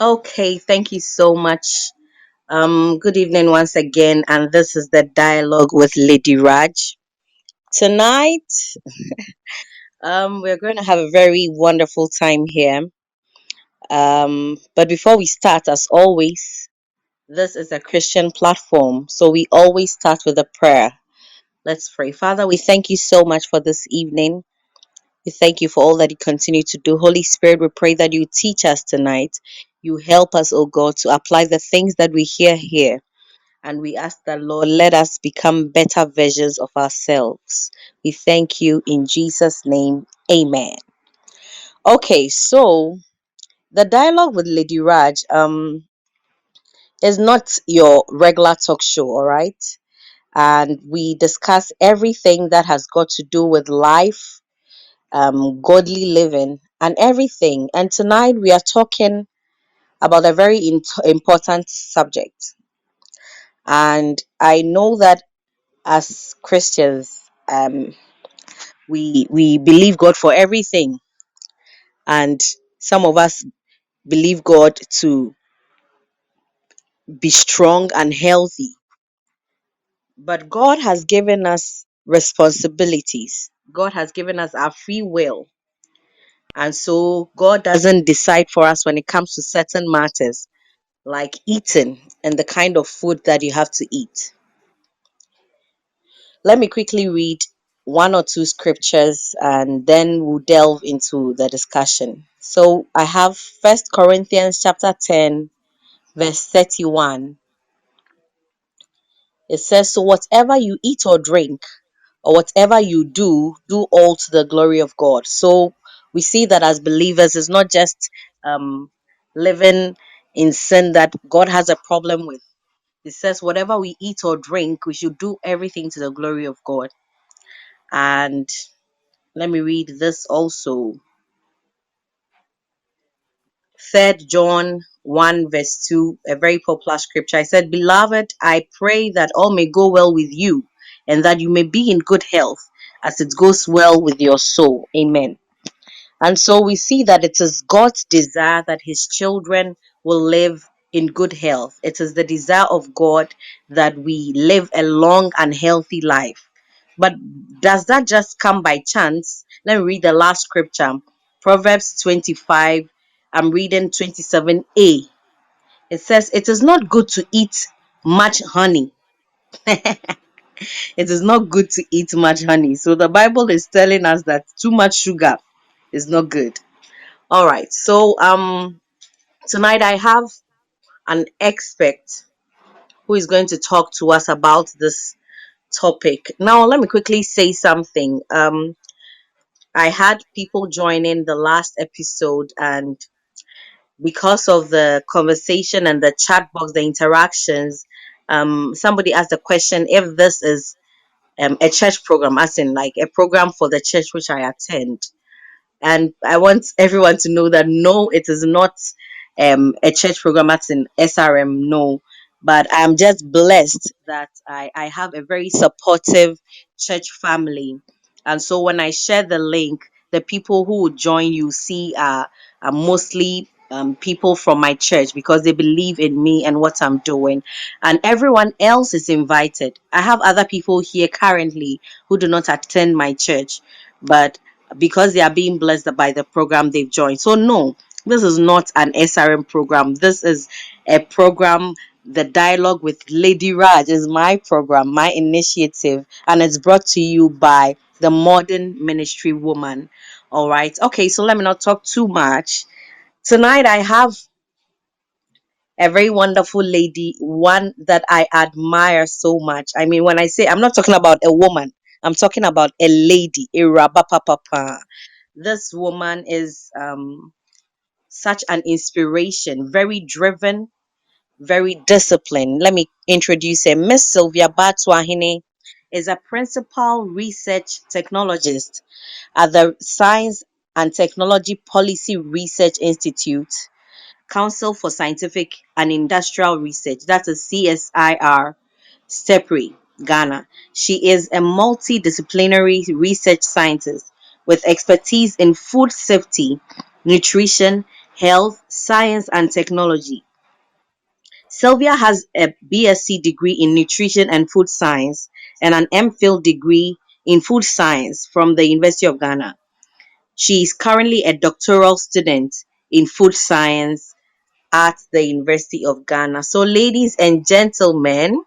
Okay, thank you so much. Good evening once again, and this is the dialogue with Lady Raj. Tonight, we're going to have a very wonderful time here. But before we start, as always, this is a Christian platform, so we always start with a prayer. Let's pray. Father, we thank you so much for this evening. We thank you for all that you continue to do. Holy Spirit, we pray that you teach us tonight. You help us, oh God, to apply the things that we hear here. And we ask that, Lord, let us become better versions of ourselves. We thank you in Jesus' name. Amen. Okay, so the dialogue with Lady Raj is not your regular talk show, all right? And we discuss everything that has got to do with life, godly living, and everything. And tonight we are talking about a very important subject. And I know that as Christians, we believe God for everything, and some of us believe God to be strong and healthy. But God has given us responsibilities. God has given us our free will, and so God doesn't decide for us when it comes to certain matters like eating and the kind of food that you have to eat. Let me quickly read one or two scriptures and then we'll delve into the discussion. So I have First Corinthians chapter 10, verse 31. It says, so whatever you eat or drink, or whatever you do, do all to the glory of God. So we see that as believers, it's not just um, living in sin that God has a problem with. It says, whatever we eat or drink, we should do everything to the glory of God. And let me read this also. Third John 1 verse 2, a very popular scripture. I said, beloved, I pray that all may go well with you and that you may be in good health as it goes well with your soul. Amen. And so we see that it is God's desire that his children will live in good health. It is the desire of God that we live a long and healthy life. But does that just come by chance? Let me read the last scripture. Proverbs 25. I'm reading 27a. It says, it is not good to eat much honey. It is not good to eat much honey. So the Bible is telling us that too much sugar is not good. All right. So tonight I have an expert who is going to talk to us about this topic. Now let me quickly say something. I had people join in the last episode, and because of the conversation and the chat box, the interactions, somebody asked the question if this is a church program, as in like a program for the church which I attend. And I want everyone to know that no, it is not a church program as in SRM, no. But I'm just blessed that I have a very supportive church family. And so when I share the link, the people who would join you see are mostly people from my church because they believe in me and what I'm doing. And everyone else is invited. I have other people here currently who do not attend my church, but because they are being blessed by the program they've joined. So no, this is not an SRM program. This is a program. The dialogue with Lady Raj is my program, my initiative, and it's brought to you by the Modern Ministry Woman. All right. Okay, so let me not talk too much. Tonight I have a very wonderful lady, one that I admire so much. I mean, when I say I'm not talking about a woman, I'm talking about a lady, a rabapapapa. This woman is such an inspiration, very driven, very disciplined. Let me introduce her. Miss Sylvia Baah-Tuahene is a principal research technologist at the Science and Technology Policy Research Institute, Council for Scientific and Industrial Research, that is CSIR, STEPRI, Ghana. She is a multidisciplinary research scientist with expertise in food safety, nutrition, health, science, and technology. Sylvia has a BSc degree in nutrition and food science and an MPhil degree in food science from the University of Ghana. She is currently a doctoral student in food science at the University of Ghana. So, ladies and gentlemen,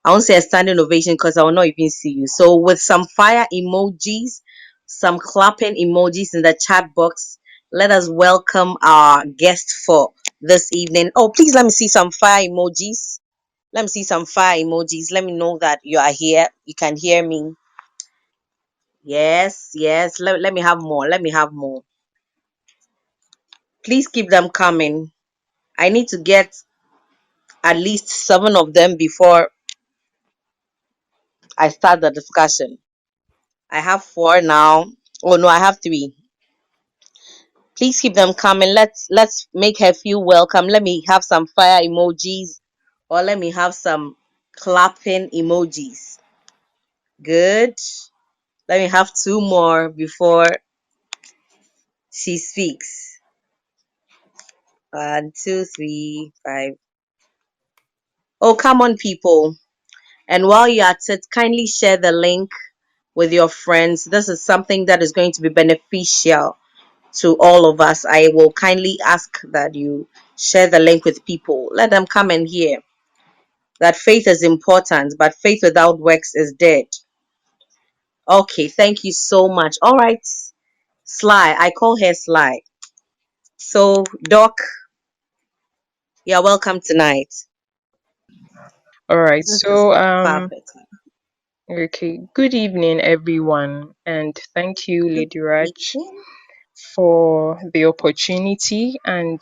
I won't say a standing ovation because I will not even see you. So, with some fire emojis, some clapping emojis in the chat box, let us welcome our guest for this evening. Oh, please let me see some fire emojis. Let me see some fire emojis. Let me know that you are here. You can hear me. Yes, yes. Let me have more. Let me have more. Please keep them coming. I need to get at least 7 of them before I start the discussion. I have 4 now. Oh no, I have 3. Please keep them coming. Let's make her feel welcome. Let me have some fire emojis or let me have some clapping emojis. Good. Let me have 2 more before she speaks. 1, 2, 3, 5. Oh, come on, people. And while you're at it, kindly share the link with your friends. This is something that is going to be beneficial to all of us. I will kindly ask that you share the link with people. Let them come and hear that faith is important, but faith without works is dead. Okay, thank you so much. All right, Sly. I call her Sly. So, Doc, you're welcome tonight. All right. This is perfect. Okay. Good evening, everyone, and thank you, Good Lady Raj, evening. for the opportunity, and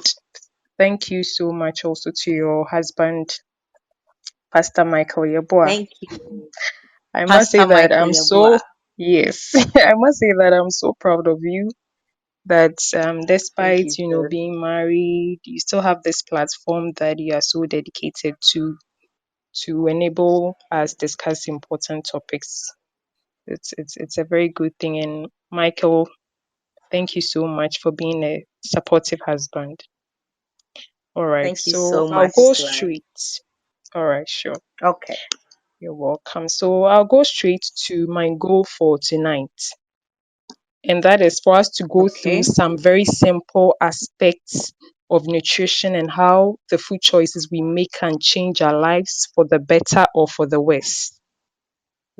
thank you so much also to your husband, Pastor Michael Yeboah. Thank you, I must say Pastor that Michael I'm Yabua. so yes, I must say that I'm so proud of you. That Thank despite you, sir. being married, you still have this platform that you are so dedicated to enable us discuss important topics. It's a very good thing. And Michael, thank you so much for being a supportive husband. All right, Thank you so so I'll much, go Sly. straight. All right, sure. Okay. You're welcome. So I'll go straight to my goal for tonight. And that is for us to go through Okay. some very simple aspects of nutrition and how the food choices we make can change our lives for the better or for the worse.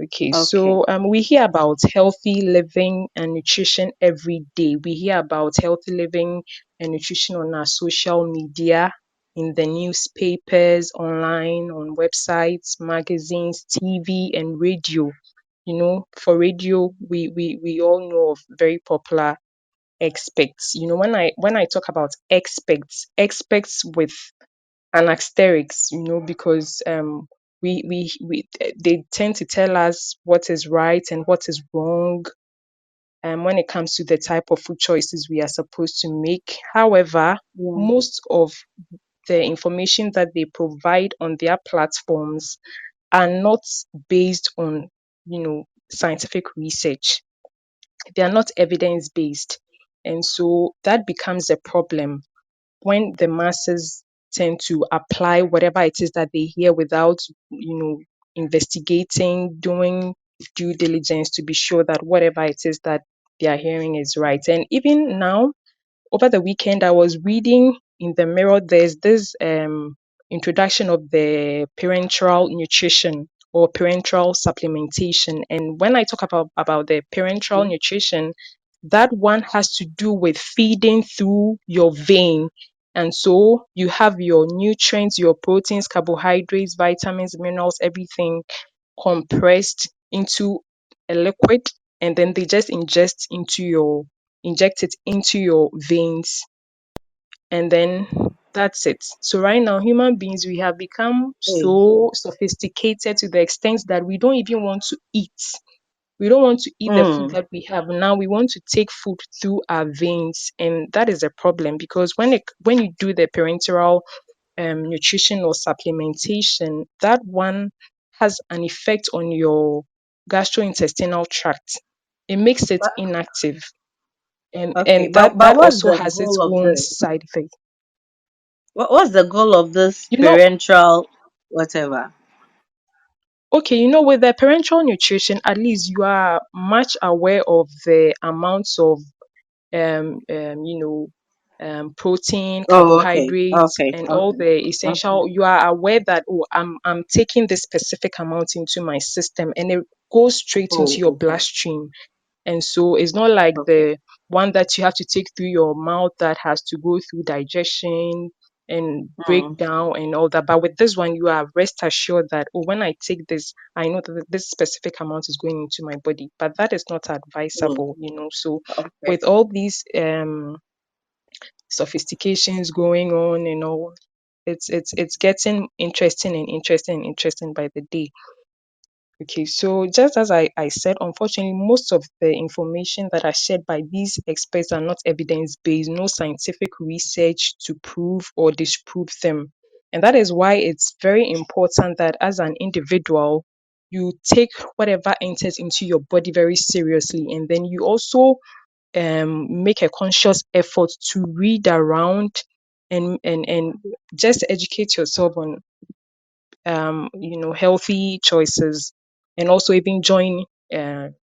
Okay, Okay. so we hear about healthy living and nutrition every day. We hear about healthy living and nutrition on our social media, in the newspapers, online, on websites, magazines, TV, and radio. You know, for radio, we all know of very popular experts. You know, when I talk about experts with and asterisks, you know, because we they tend to tell us what is right and what is wrong when it comes to the type of food choices we are supposed to make. However, Yeah. most of the information that they provide on their platforms are not based on, you know, scientific research. They are not evidence based. And so that becomes a problem when the masses tend to apply whatever it is that they hear without, you know, investigating, doing due diligence to be sure that whatever it is that they are hearing is right. And even now, over the weekend, I was reading in the Mirror. There's this introduction of the parenteral nutrition or parenteral supplementation. And when I talk about the parenteral nutrition, that one has to do with feeding through your vein. And so you have your nutrients, your proteins, carbohydrates, vitamins, minerals, everything compressed into a liquid, and then they just inject it into your veins, and then that's it. So right now, human beings, we have become Hey. so sophisticated to the extent that we don't even want to eat. We don't want to eat the food Mm. that we have now. We want to take food through our veins, and that is a problem because when you do the parenteral nutrition or supplementation, that one has an effect on your gastrointestinal tract. It makes it But inactive. Okay, and but that what's also the has its goal of own this? side effect. What's the goal of this You know, parental whatever? okay, with the parental nutrition, at least you are much aware of the amounts of protein, Oh, okay, carbohydrates, okay, and all okay, the okay. essential. You are aware that, oh, I'm taking this specific amount into my system, and it goes straight into Oh, your okay, bloodstream. And so it's not like okay. the one that you have to take through your mouth that has to go through digestion and break Hmm. down and all that. But with this one, you are rest assured that, oh, when I take this, I know that this specific amount is going into my body. But that is not Hmm. advisable. So Okay. with all these sophistications going on and all, it's getting interesting and interesting and interesting by the day. Okay, so just as I said, unfortunately, most of the information that are shared by these experts are not evidence based, no scientific research to prove or disprove them. And that is why it's very important that as an individual, you take whatever enters into your body very seriously. And then you also make a conscious effort to read around and just educate yourself on healthy choices, and also even join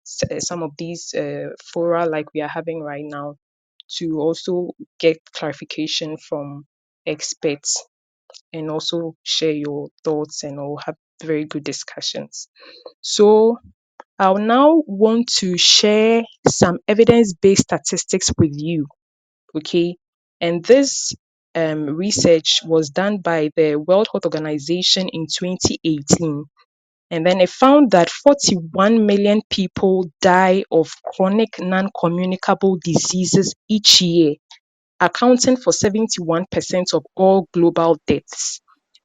some of these fora like we are having right now to also get clarification from experts and also share your thoughts and all have very good discussions. So I'll now want to share some evidence-based statistics with you, okay? And this research was done by the World Health Organization in 2018. And then it found that 41 million people die of chronic non communicable diseases each year, accounting for 71% of all global deaths.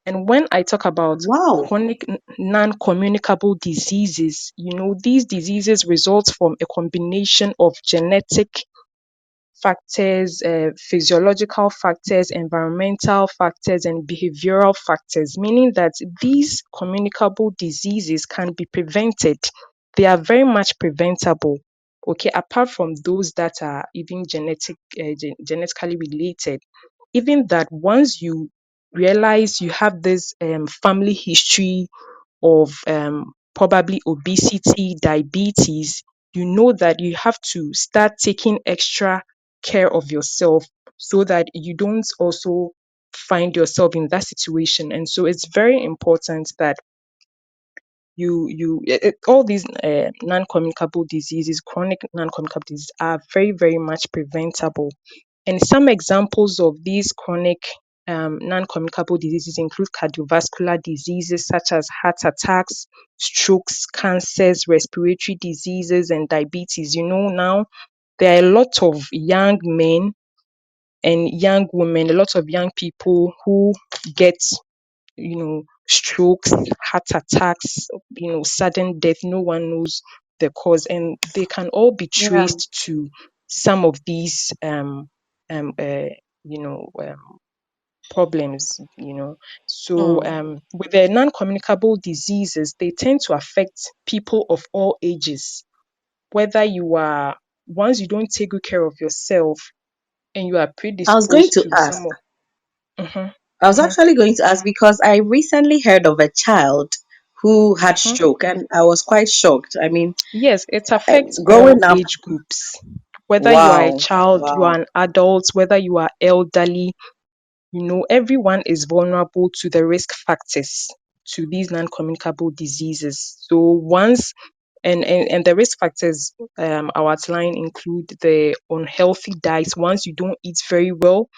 And when I talk about Wow. chronic non communicable diseases, these diseases result from a combination of genetic factors, physiological factors, environmental factors, and behavioral factors, meaning that these communicable diseases can be prevented. They are very much preventable. Okay, apart from those that are even genetically related, even that once you realize you have this family history of probably obesity, diabetes, you know that you have to start taking extra care of yourself so that you don't also find yourself in that situation. And so it's very important that all these non-communicable diseases, chronic non-communicable diseases, are very, very much preventable. And some examples of these chronic non-communicable diseases include cardiovascular diseases such as heart attacks, strokes, cancers, respiratory diseases, and diabetes. Now there are a lot of young men and young women, a lot of young people who get strokes, heart attacks, sudden death. No one knows the cause, and they can all be Yeah. traced to some of these um, uh, you know, problems. So Hmm. with the non-communicable diseases, they tend to affect people of all ages, whether you are once you don't take good care of yourself and you are I was going predisposed to to ask. some of. Mhm, I was mhm, actually going to ask because I recently heard of a child who had mhm. stroke, and I was quite shocked. I mean, Yes, it affects all growing up, age groups. Whether you are a wow, child, you are wow. an adult, whether you are elderly, everyone is vulnerable to the risk factors to these non-communicable diseases. So once and the risk factors our outline include the unhealthy diet. Once you don't eat very well,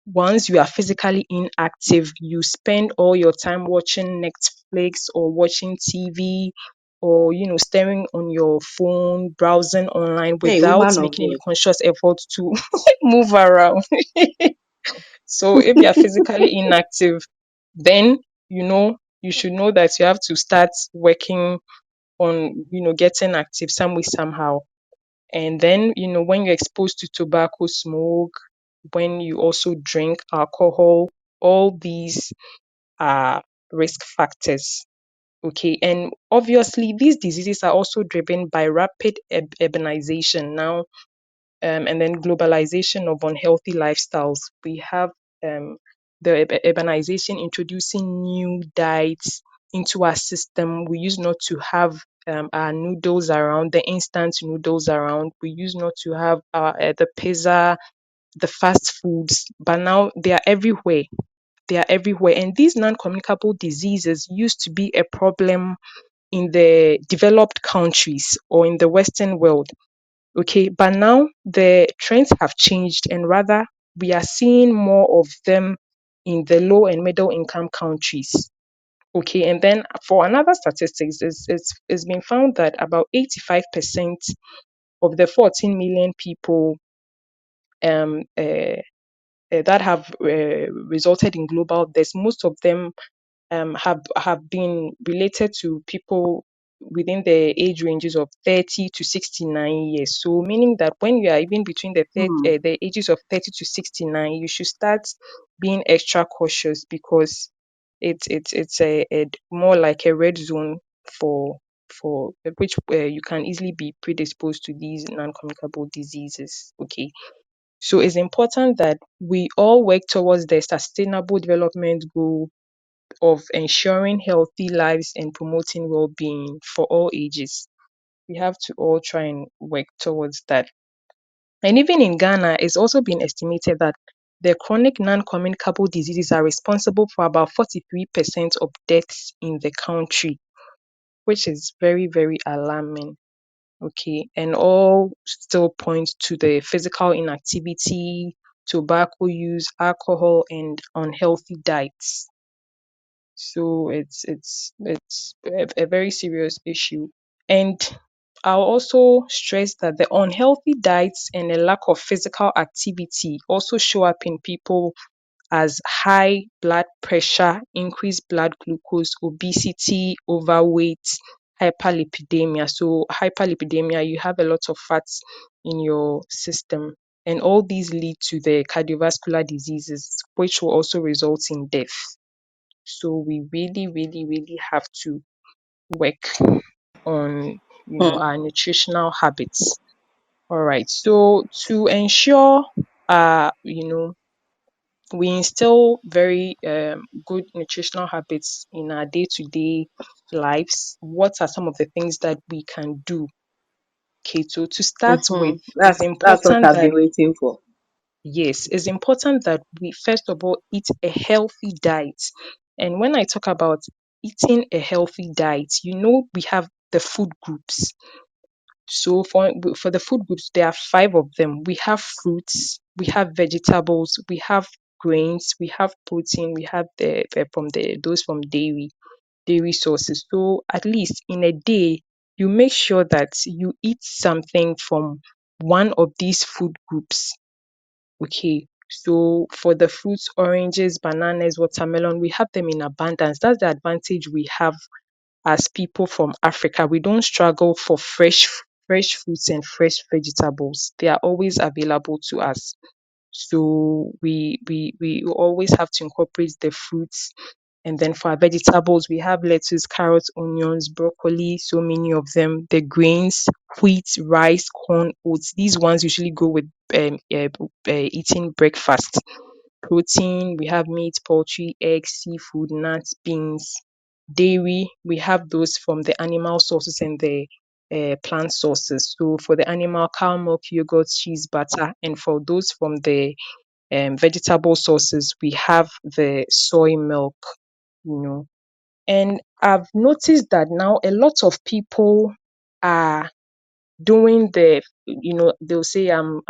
once you are physically inactive, you spend all your time watching Netflix or watching TV or staring on your phone, browsing online Hey, without woman of making any God. conscious effort to move around. So if you are physically inactive, then you should know that you have to start working on getting active some way somehow. And then, when you're exposed to tobacco smoke, when you also drink alcohol, all these are risk factors. Okay. And obviously, these diseases are also driven by rapid urbanization. Now, and then globalization of unhealthy lifestyles. We have the urbanization introducing new diets into our system. We used not to have our noodles around, the instant noodles around. We used not to have the pizza, the fast foods, but now they are everywhere. They are everywhere. And these non communicable diseases used to be a problem in the developed countries or in the Western world. Okay, but now the trends have changed, and rather we are seeing more of them in the low and middle income countries. Okay, and then for another statistics, it's been found that about 85% of the 14 million people um, uh, that have resulted in global deaths, most of them have been related to people within the age ranges of 30 to 69 years. So meaning that when you are even between Hmm. the ages of 30 to 69, you should start being extra cautious, because it's a more like a red zone for which you can easily be predisposed to these non-communicable diseases. Okay, so it's important that we all work towards the sustainable development goal of ensuring healthy lives and promoting well-being for all ages. We have to all try and work towards that. And even in Ghana, it's also been estimated that the chronic non-communicable diseases are responsible for about 43% of deaths in the country, which is very, very alarming. Okay, and all still point to the physical inactivity, tobacco use, alcohol, and unhealthy diets. So it's a very serious issue. And I'll also stress that the unhealthy diets and a lack of physical activity also show up in people as high blood pressure, increased blood glucose, obesity, overweight, hyperlipidemia. So hyperlipidemia, you have a lot of fats in your system. And all these lead to the cardiovascular diseases, which will also result in death. So we really, really, really have to work on, Hmm. our nutritional habits. All right. So to ensure, we instill very good nutritional habits in our day-to-day lives, what are some of the things that we can do? Okay. So to start with, it's That's what important I've that been waiting for. yes, it's important that we first of all eat a healthy diet. And when I talk about eating a healthy diet, we have the food groups. So for the food groups, there are five of them. We have fruits, we have vegetables, we have grains, we have protein, we have those from dairy sources. So at least in a day, you make sure that you eat something from one of these food groups. Okay. So for the fruits, oranges, bananas, watermelon, we have them in abundance. That's the advantage we have as people from Africa. We don't struggle for fresh fruits and fresh vegetables. They are always available to us. So we always have to incorporate the fruits. And then for our vegetables, we have lettuce, carrots, onions, broccoli, so many of them. The grains, wheat, rice, corn, oats. These ones usually go with eating breakfast. Protein, we have meat, poultry, eggs, seafood, nuts, beans. Dairy, we have those from the animal sources and the plant sources. So for the animal, cow milk, yogurt, cheese, butter, and for those from the vegetable sources, we have the soy milk, you know. And I've noticed that now a lot of people are doing they'll say I'm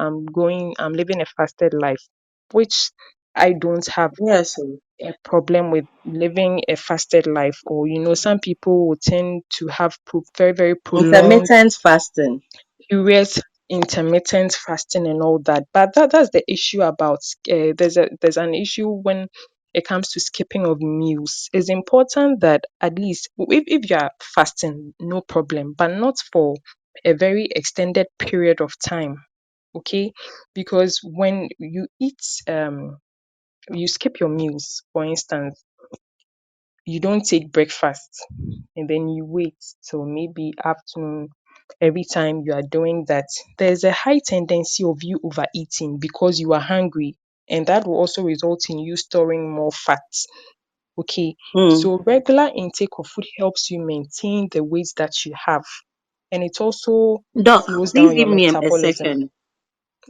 living a fasted life, which I don't have Yes. a problem with living a fasted life. Or some people will tend to have very, very prolonged Intermittent fasting. periods, intermittent fasting and all that. But that's the issue about there's an issue when it comes to skipping of meals. It's important that at least if you are fasting, no problem, but not for a very extended period of time. Okay, because when you eat you skip your meals, for instance, you don't take breakfast and then you wait till maybe afternoon. every time you are doing that, there's a high tendency of you overeating because you are hungry. And that will also result in you storing more fats. Okay. Hmm. So regular intake of food helps you maintain the weight that you have. And it also Doc, slows please down your give me a metabolism. second.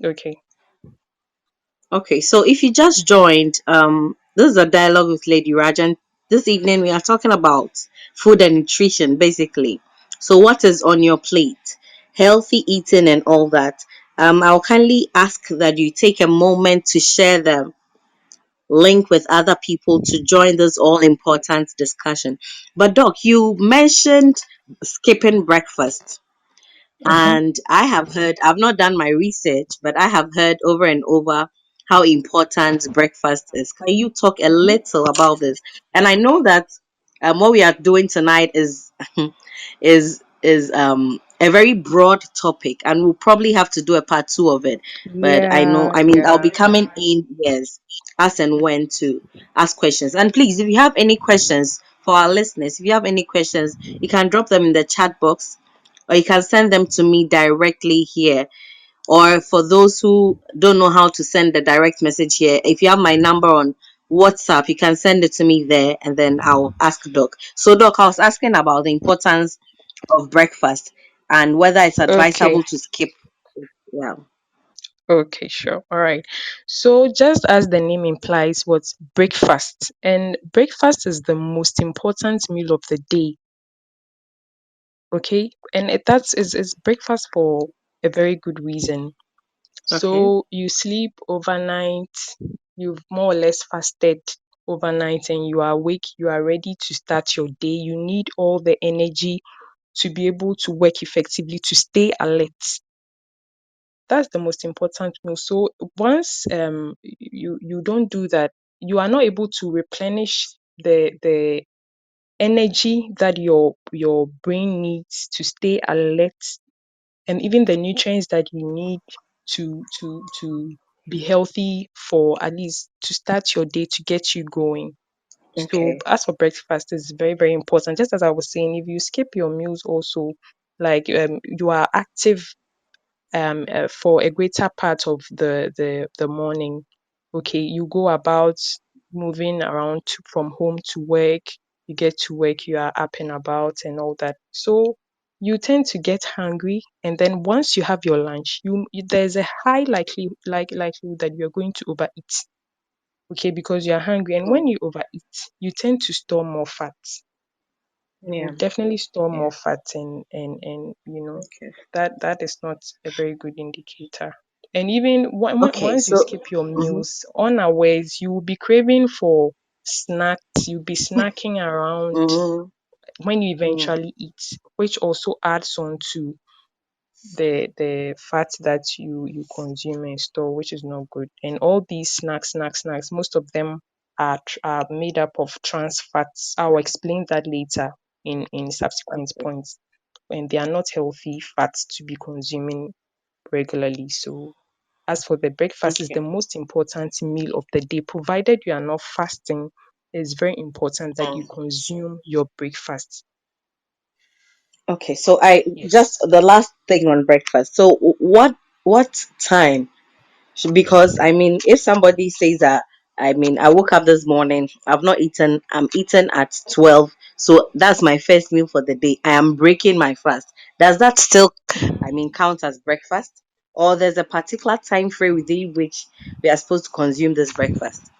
Okay. Okay, so if you just joined, this is a dialogue with Lady Raj, and this evening we are talking about food and nutrition, basically. So, what is on your plate? Healthy eating and all that. I'll kindly ask that you take a moment to share the link with other people to join this all important discussion. But, Doc, you mentioned skipping breakfast. Mm-hmm. And I have heard, I've not done my research, but I have heard over and over how important breakfast is. Can you talk a Mm-hmm. little about this? And I know that what we are doing tonight is is a very broad topic, and we'll probably have to do a part two of it. But I know, Yeah, I mean, I'll yeah. be coming in, yes, as and when to ask questions. And please, if you have any questions for our listeners, if you have any questions, you can drop them in the chat box, or you can send them to me directly here. Or for those who don't know how to send the direct message here, if you have my number on WhatsApp, you can send it to me there, and then I'll ask Doc. So, Doc, I was asking about the importance of breakfast and whether it's Okay. advisable to skip. Yeah. Okay, sure. All right. So just as the name implies, what's breakfast? And breakfast is the most important meal of the day. Okay. And that's is breakfast for a very good reason. Okay. So you sleep overnight, you've more or less fasted overnight, and you are awake, you are ready to start your day. You need all the energy to be able to work effectively, to stay alert. That's the most important meal. So once you don't do that, you are not able to replenish the energy that your brain needs to stay alert, and even the nutrients that you need to be healthy, for at least to start your day, to get you going. So Okay. as for breakfast, is very, very important. Just as I was saying, if you skip your meals also, like you are active for a greater part of the morning. Okay, you go about moving around from home to work. You get to work, you are up and about and all that. So you tend to get hungry, and then once you have your lunch, there's a high likelihood that you're going to overeat. Okay, because you're hungry, and when Hmm. you overeat, you tend to store more fat. You Yeah. will definitely store Yeah. more fat, and Okay. that is not a very good indicator. And even Okay. once you So. skip your Mhm. meals unawares, you will be craving for snacks. You'll be snacking around Mhm. when you Mhm. eventually eat, which also adds on to the fat that you consume and store, which is not good. And all these snacks, most of them are made up of trans fats. I'll explain that later in subsequent Okay. points. And they are not healthy fats to be consuming regularly. So as for the breakfast, is the Okay. most important meal of the day. Provided you are not fasting, it's very important that you Hmm. consume your breakfast. Okay, so I just Yes. the last thing on breakfast. So what time? Because I mean, if somebody says that, I mean, I woke up this morning, I've not eaten, I'm eating at 12, so that's my first meal for the day. I am breaking my fast. Does that still, I mean, count as breakfast, or there's a particular time frame within which we are supposed to consume this breakfast?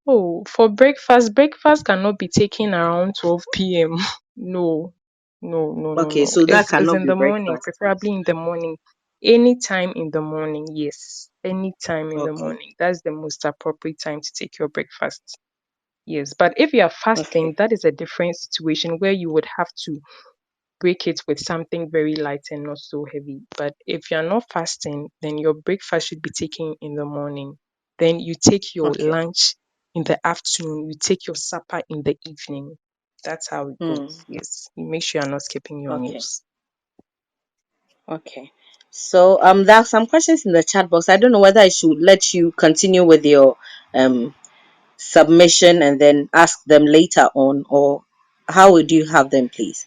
Oh, for breakfast cannot be taken around 12 p.m. No, no, no, no, Okay, no. so that It's cannot in be the morning, breakfast. preferably in the morning. Anytime in the morning, yes. Anytime in the Okay. morning. That's the most appropriate time to take your breakfast. Yes. But if you are fasting, Okay. that is a different situation where you would have to break it with something very light and not so heavy. But if you're not fasting, then your breakfast should be taken in the morning. Then you take your Okay. lunch in the afternoon, you take your supper in the evening. That's how it Hmm. goes. Yes. You make sure you're not skipping your Okay. meals. Okay. So there are some questions in the chat box. I don't know whether I should let you continue with your um submission and then ask them later on, or how would you have them, please?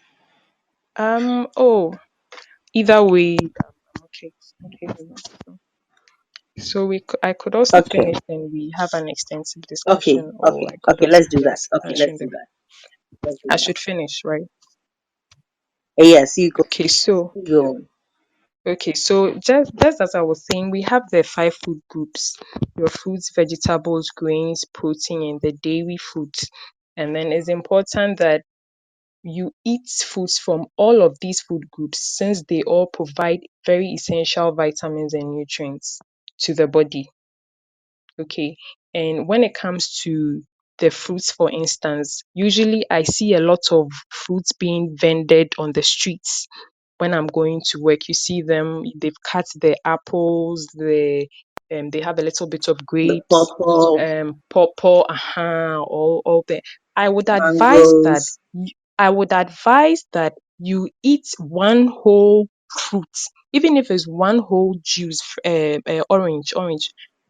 Oh, Either way, I'm okay. Okay. So I could also Okay. finish and we have an extensive Okay. discussion, or Okay. I could Okay. also Let's do be that. Okay. answering Let's do them. that. Let's do I that. should finish, right? Yes, you go. Okay, so You go. just as I was saying, we have the five food groups: your fruits, vegetables, grains, protein, and the dairy foods. And then it's important that you eat foods from all of these food groups since they all provide very essential vitamins and nutrients to the body. Okay. And when it comes to the fruits, for instance, usually I see a lot of fruits being vended on the streets when I'm going to work. You see them, they've cut the apples, they have a little bit of The grapes, purple pawpaw, all the. I would advise that mangoes. I would advise that you eat one whole fruit, even if it's one whole juice, orange.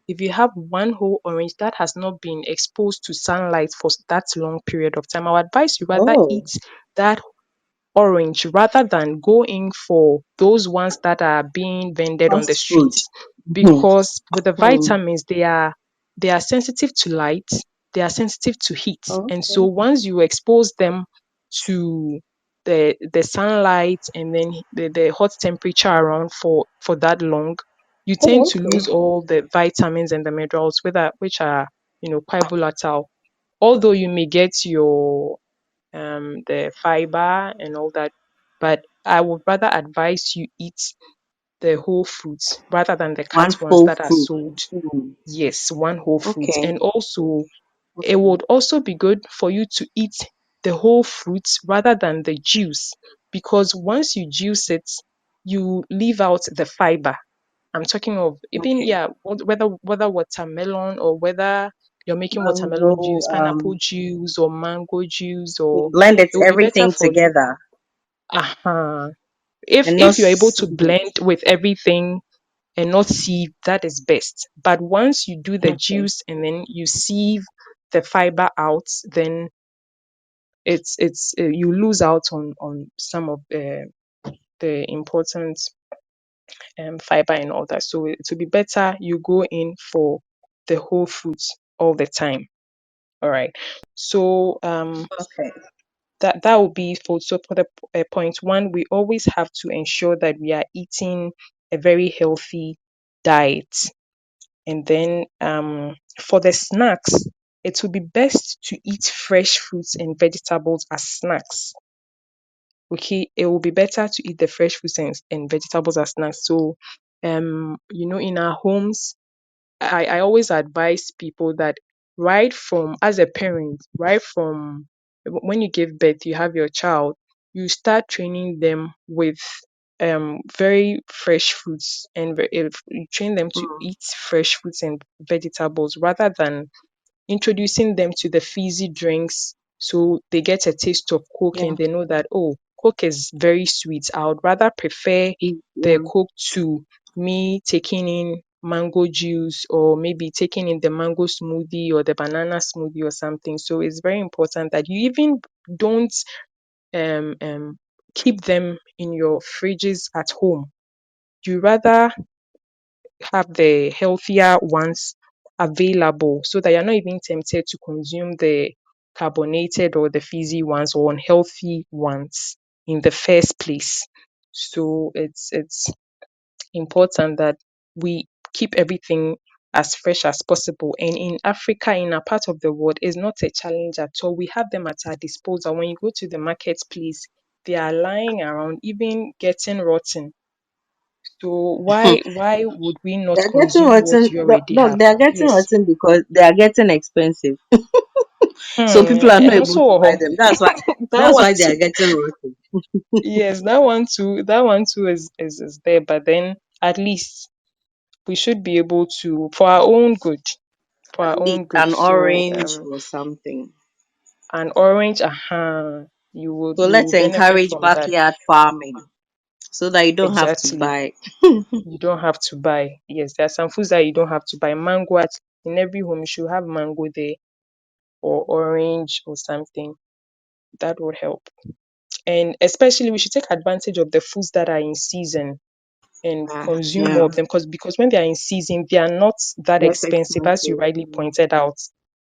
If you have one whole orange that has not been exposed to sunlight for that long period of time, I would advise you rather Oh, eat that orange rather than going for those ones that are being vended on the fast food. streets, Mhm. because with the Hmm. vitamins they are sensitive to light, they are sensitive to heat, and so Okay. once you expose them to the sunlight and then the hot temperature around for that long, you tend Oh, to okay. lose all the vitamins and the minerals which are quite volatile. Although you may get your the fiber and all that. But I would rather advise you eat the whole fruits rather than the cut One ones full that are fruit. sold. Hmm. Yes, one whole fruit. Okay. And also, it Okay. would also be good for you to eat the whole fruits rather than the juice, because once you juice it, you leave out the fiber. I'm talking of even, Okay. yeah, whether watermelon or whether you're making Mango. watermelon juice, pineapple juice, or mango juice, or Blend it it will be better everything for you. together Uh-huh. If and not if you're able to seed. blend with everything and not sieve, that is best. But once you do the Okay. juice and then you sieve the fiber out, then it's you lose out on some of the important fiber and all that. So it will be better you go in for the whole foods all the time. All right. So Okay. that will be for the point one. We always have to ensure that we are eating a very healthy diet. And then for the snacks, it will be best to eat fresh fruits and vegetables as snacks. Okay, it will be better to eat the fresh fruits and vegetables as snacks. So in our homes, I always advise people that right from as a parent, right from when you give birth, you have your child, you start training them with very fresh fruits, and if you train them to Mm. eat fresh fruits and vegetables rather than introducing them to the fizzy drinks, so they get a taste of Coke Yeah. and they know that, oh, Coke is very sweet. I would rather prefer the Yeah. Coke to me taking in mango juice, or maybe taking in the mango smoothie or the banana smoothie or something. So it's very important that you even don't um, um, keep them in your fridges at home. You rather have the healthier ones available so that you're not even tempted to consume the carbonated or the fizzy ones or unhealthy ones in the first place. So it's important that we keep everything as fresh as possible. And in Africa, in a part of the world, is not a challenge at all. We have them at our disposal. When you go to the marketplace, they are lying around, even getting rotten. So why would we not They're getting consume what rotten. you already Look, have? they're getting Yes. rotten because they are getting expensive. So people are not And able also, to buy them. That's why. that That's one why they are too. getting rotten. Yes, that one too is there. But then at least we should be able to, for our own good, for At our least own good. an So orange or something. an orange, you would So you let's will benefit encourage from that. backyard farming so that you don't have to Exactly. buy. You don't have to buy. Yes, there are some foods that you don't have to buy. Mango in every home, you should have mango there, or orange or something. That would help. And especially we should take advantage of the foods that are in season and consume more Yeah. of them, because when they are in season, they are not that Less expensive, as you expensive. rightly pointed out.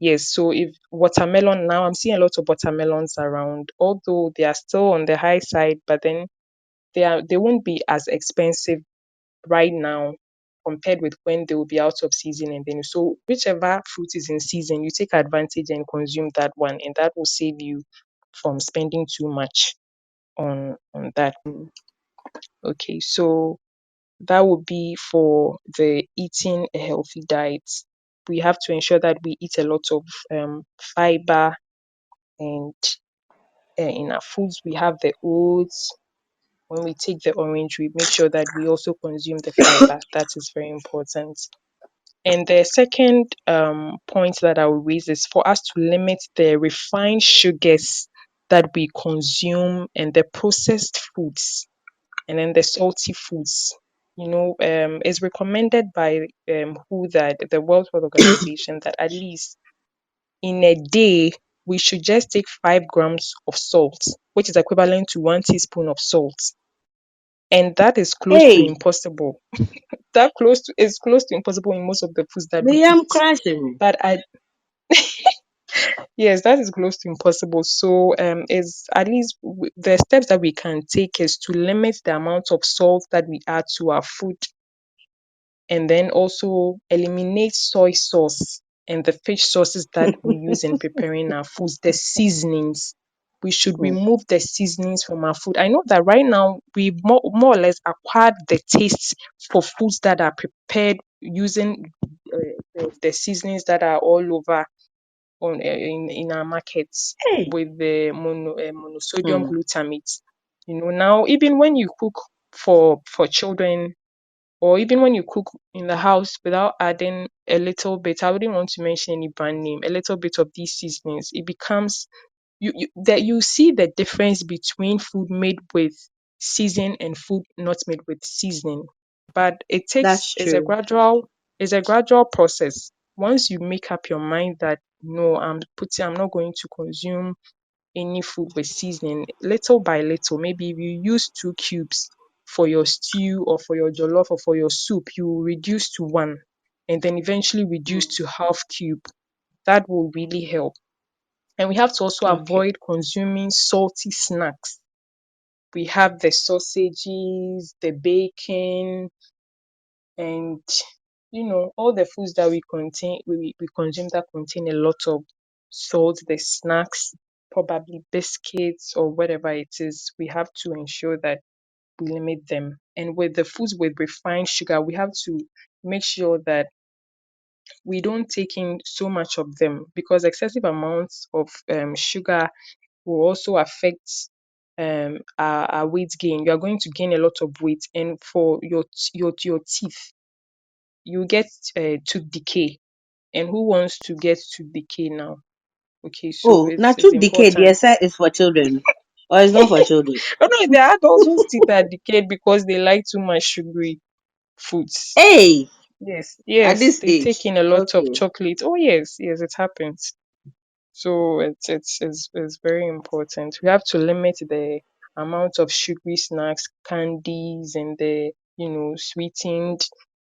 Yes, so if watermelon now, I'm seeing a lot of watermelons around, although they are still on the high side, but then they won't be as expensive right now compared with when they will be out of season. And then so whichever fruit is in season, you take advantage and consume that one, and that will save you from spending too much on that. Mm. Okay, so that would be for the eating a healthy diet. We have to ensure that we eat a lot of fiber, and in our foods we have the oats. When we take the orange, we make sure that we also consume the fiber. That is very important. And the second point that I will raise is for us to limit the refined sugars that we consume and the processed foods, and then the salty foods. It's recommended by who that the World Health Organization that at least in a day we should just take 5 grams of salt, which is equivalent to 1 teaspoon of salt, and that is close to Hey, impossible. That close to is close to impossible in most of the foods that we me, I'm eat. crashing. But I Yes, that is close to impossible. So, is at least the steps that we can take is to limit the amount of salt that we add to our food, and then also eliminate soy sauce and the fish sauces that we use in preparing our foods. The seasonings, we should Mm. remove the seasonings from our food. I know that right now we more or less acquired the tastes for foods that are prepared using the seasonings that are all over in our markets Hey. with the monosodium Mm. glutamate. Now even when you cook for children, or even when you cook in the house without adding a little bit, I wouldn't want to mention any brand name, a little bit of these seasonings, it becomes that you see the difference between food made with season and food not made with seasoning. But it takes That's true. it's a gradual process. Once you make up your mind that no, I'm not going to consume any food with seasoning, little by little, maybe if you use 2 cubes for your stew or for your jollof or for your soup, you reduce to one, and then eventually reduce Mm. to half cube. That will really help. And we have to also Okay. avoid consuming salty snacks. We have the sausages, the bacon, and all the foods that we consume that contain a lot of salt, the snacks, probably biscuits or whatever it is. We have to ensure that we limit them. And with the foods with refined sugar, we have to make sure that we don't take in so much of them, because excessive amounts of sugar will also affect our weight gain. You are going to gain a lot of weight, and for your teeth, you get tooth decay. And who wants to get tooth decay now? Okay, so Oh, it's natural decay, the important. aside is for children. Or it's not for children. Oh no, there are adults whose teeth are decayed because they like too much sugary foods. Hey, Yes, at yes, this they take age. in a lot of Okay. chocolate. Oh yes, yes, it happens. So it's very important. We have to limit the amount of sugary snacks, candies, and the sweetened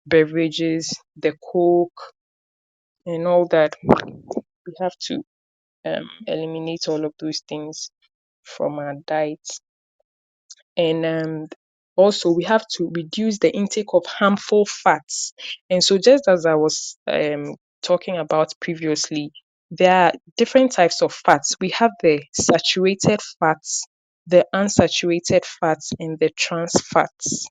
beverages, the Coke, and all that. We have to eliminate all of those things from our diet. And also we have to reduce the intake of harmful fats. And so just as I was talking about previously, there are different types of fats. We have the saturated fats, the unsaturated fats, and the trans fats.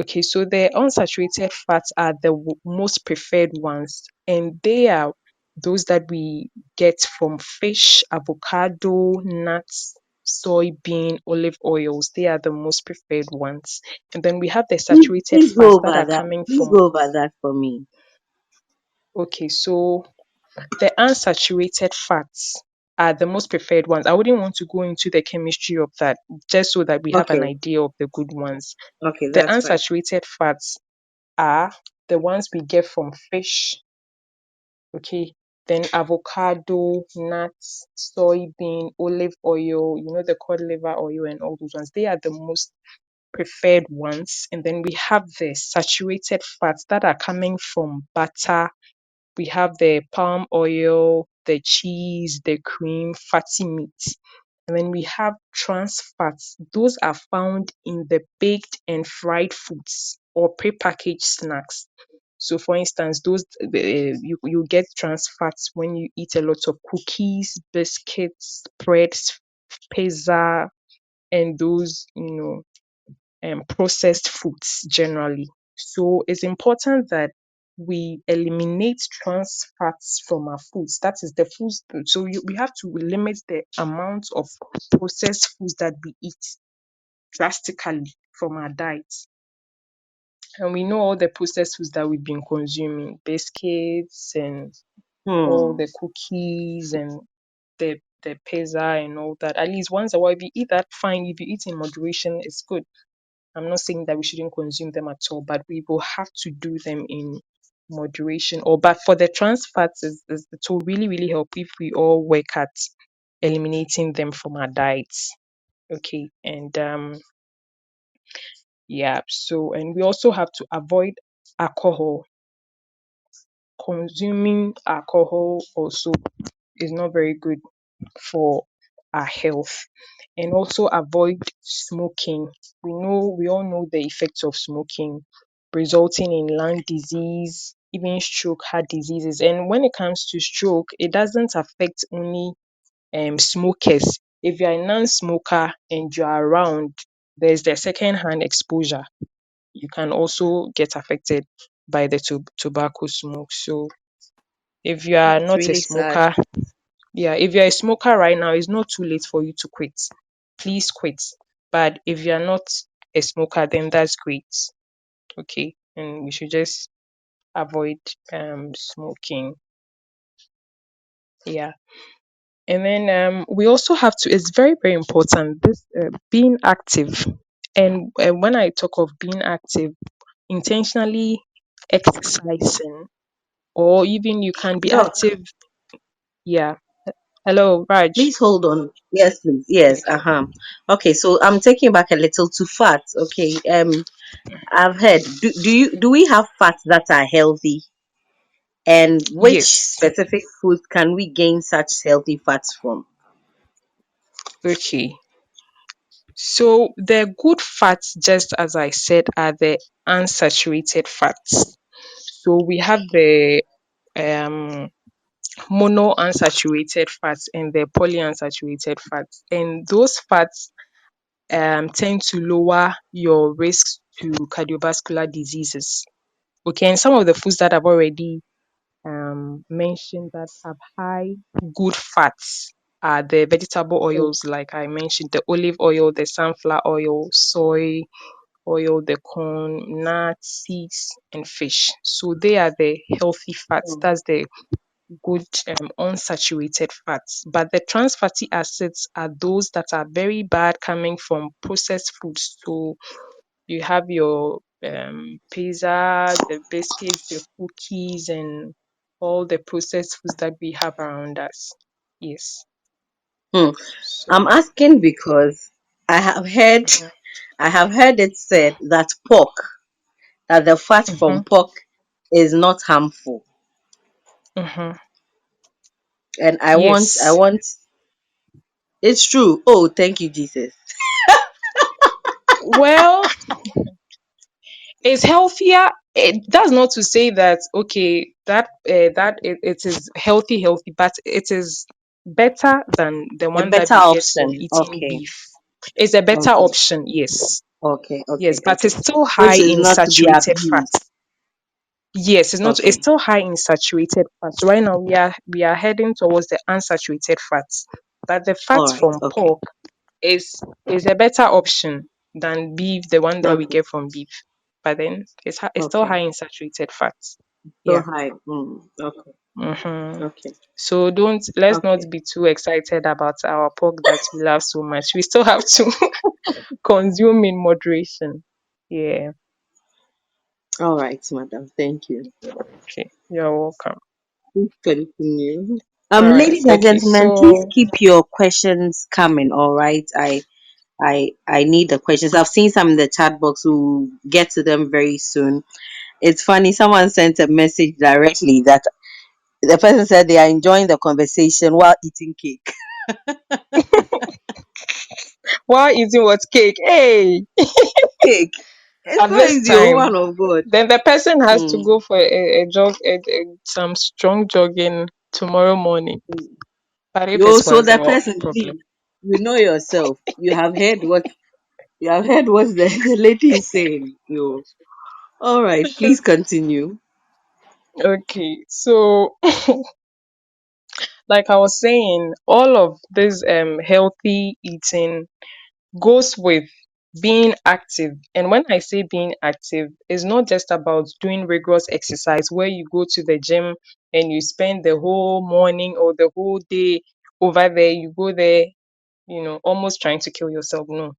Okay, so the unsaturated fats are the most preferred ones, and they are those that we get from fish, avocado, nuts, soybean, olive oils. They are the most preferred ones. And then we have the saturated Please go fats that over are that. coming Please from, go over that for me. okay, so the unsaturated fats are the most preferred ones. I wouldn't want to go into the chemistry of that, just so that we have an Okay. idea of the good ones. Okay, The that's fine. unsaturated fats are the ones we get from fish, okay? then avocado, nuts, soybean, olive oil, the cod liver oil and all those ones. They are the most preferred ones. And then we have the saturated fats that are coming from butter. We have the palm oil, the cheese, the cream, fatty meat. And then we have trans fats. Those are found in the baked and fried foods or prepackaged snacks. So, for instance, you get trans fats when you eat a lot of cookies, biscuits, breads, pizza, and those processed foods generally. So it's important that we eliminate trans fats from our foods. That is the foods. So we have to limit the amount of processed foods that we eat drastically from our diet. And we know all the processed foods that we've been consuming, biscuits and all Hmm. the cookies and the pizza and all that. At least once a while, if you eat that, fine. If you eat in moderation, it's good. I'm not saying that we shouldn't consume them at all, but we will have to do them in moderation. Or but for the trans fats, it will really, really help if we all work at eliminating them from our diets. Okay. And yeah, so and we also have to avoid alcohol. Consuming alcohol also is not very good for our health. And also avoid smoking. We all know the effects of smoking, resulting in lung disease, even stroke, heart diseases. And when it comes to stroke, it doesn't affect only smokers. If you're a non-smoker and you're around, there's the second-hand exposure. You can also get affected by the tobacco smoke. So if you are That's not a really sad. smoker, yeah, if you're a smoker right now, it's not too late for you to quit. Please quit. But if you're not a smoker, then that's great. Okay. And we should just avoid smoking. Yeah. And then we also have to, it's very, very important, this being active. And when I talk of being active, intentionally exercising, or even you can be Doc, active. Yeah. Hello, Raj. please hold on. Yes, please. Yes. Okay. Okay, so I'm taking back a little to fats. Okay. I've heard. Do we have fats that are healthy? And which Yes. specific foods can we gain such healthy fats from? Okay. So the good fats, just as I said, are the unsaturated fats. So we have the um, mono unsaturated fats and the polyunsaturated fats, and those fats tend to lower your risks to cardiovascular diseases. Okay, and some of the foods that I've already mentioned that have high good fats are the vegetable Mm, oils, like I mentioned, the olive oil, the sunflower oil, soy oil, the corn, nuts, seeds, and fish. So they are the healthy fats. mm, That's the good unsaturated fats. But the trans fatty acids are those that are very bad coming from processed foods. So you have your pizza, the biscuits, the cookies, and all the processed foods that we have around us. Yes. mm. I'm So, asking because I have heard mhm, I have heard it said that that the fat from mhm, pork is not harmful. mhm. And I Yes. want it's true. Oh, thank you, Jesus. Well, it's healthier. That's not to say that okay, that it is healthy, but it is better than the A one that better we get from option. eating Okay. beef. It's a better Okay. option, yes. Okay. Yes, Okay. but Okay. it's still high Which is in not to be saturated abused. fats. Yes, it's not. It's Okay. still high in saturated fats. Right now, we are heading towards the unsaturated fats, but the All fats right. from Okay. pork is a better option than beef, the one that we Okay. get from beef. But then it's still Okay. high in saturated fats. So Yeah. high. Mm. Okay. Mm-hmm. Okay. So let's not Okay. be too excited about our pork that we love so much. We still have to consume in moderation. Yeah. All right, madam. Thank you. Okay. You're welcome. Please continue. All right. Ladies and Okay. gentlemen, please So keep your questions coming. All right, I need the questions. I've seen some in the chat box. We'll get to them very soon. It's funny. Someone sent a message directly that the person said they are enjoying the conversation while eating cake. while eating what cake? Hey, Cake. It's at not this easy, oh, time, woman of God. then the person has to Hmm. go for a jog, some strong jogging tomorrow morning. But if Yo, it's so once in the a while, no person, problem. please, you know yourself. You have heard what the lady is saying. Yo. All right, please continue. Okay. So, like I was saying, all of this healthy eating goes with being active. And when I say being active, it's not just about doing rigorous exercise where you go to the gym and you spend the whole morning or the whole day over there. You go there, almost trying to kill yourself. No.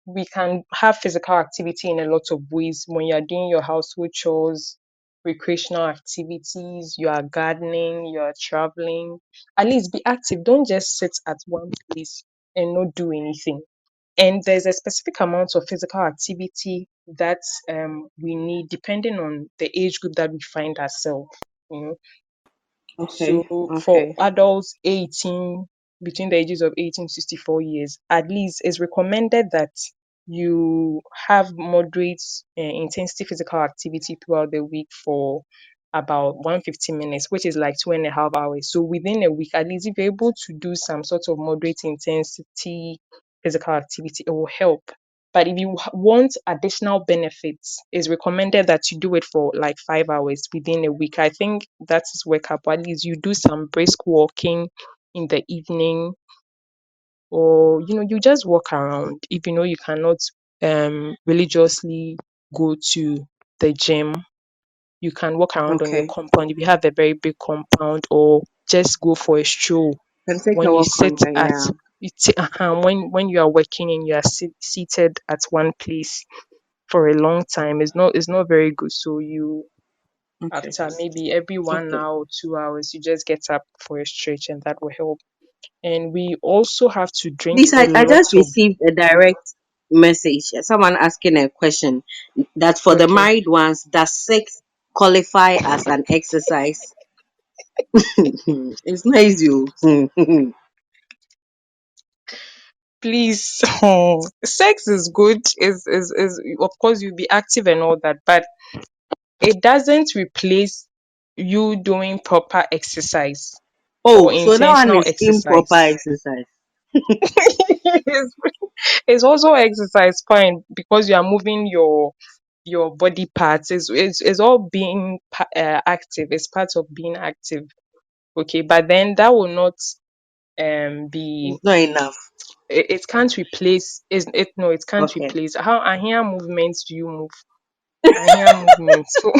We can have physical activity in a lot of ways when you're doing your household chores, recreational activities, you are gardening, you are traveling. At least be active. Don't just sit at one place and not do anything. And there's a specific amount of physical activity that we need depending on the age group that we find ourselves. You know, so Okay, for okay, adults 18, between the ages of 18 to 64 years, at least it's recommended that you have moderate intensity physical activity throughout the week for about 150 minutes, which is like 2.5 hours. So within a week, at least if you're able to do some sort of moderate intensity physical activity, it will help. But if you want additional benefits, it's recommended that you do it for like 5 hours within a week. I think that is workable. At least you do some brisk walking in the evening, or you just walk around. If you know you cannot religiously go to the gym, you can walk around on your okay. compound if you have a very big compound, or just go for a stroll Can take a when you walk on sit the, at yeah. when you are working and you are seated at one place for a long time. It's not very good. So you, Okay, after maybe every one okay. hour or 2 hours, you just get up for a stretch, and that will help. And we also have to drink Please, a I lot just of. received a direct message. Someone asking a question that for the Okay, married ones, does sex qualify as an exercise? It's not easy. Oh. please. Sex is good, is of course you'll be active and all that, but it doesn't replace you doing proper exercise or Oh, so that one intentional is improper exercise. exercise. it's, it's also exercise fine because you are moving your body parts. It's all being active. It's part of being active. Okay, but then that will not be. It's not enough. It can't replace. Is it? No, it can't Okay. replace. How I hear movements do you move? I hear movements. So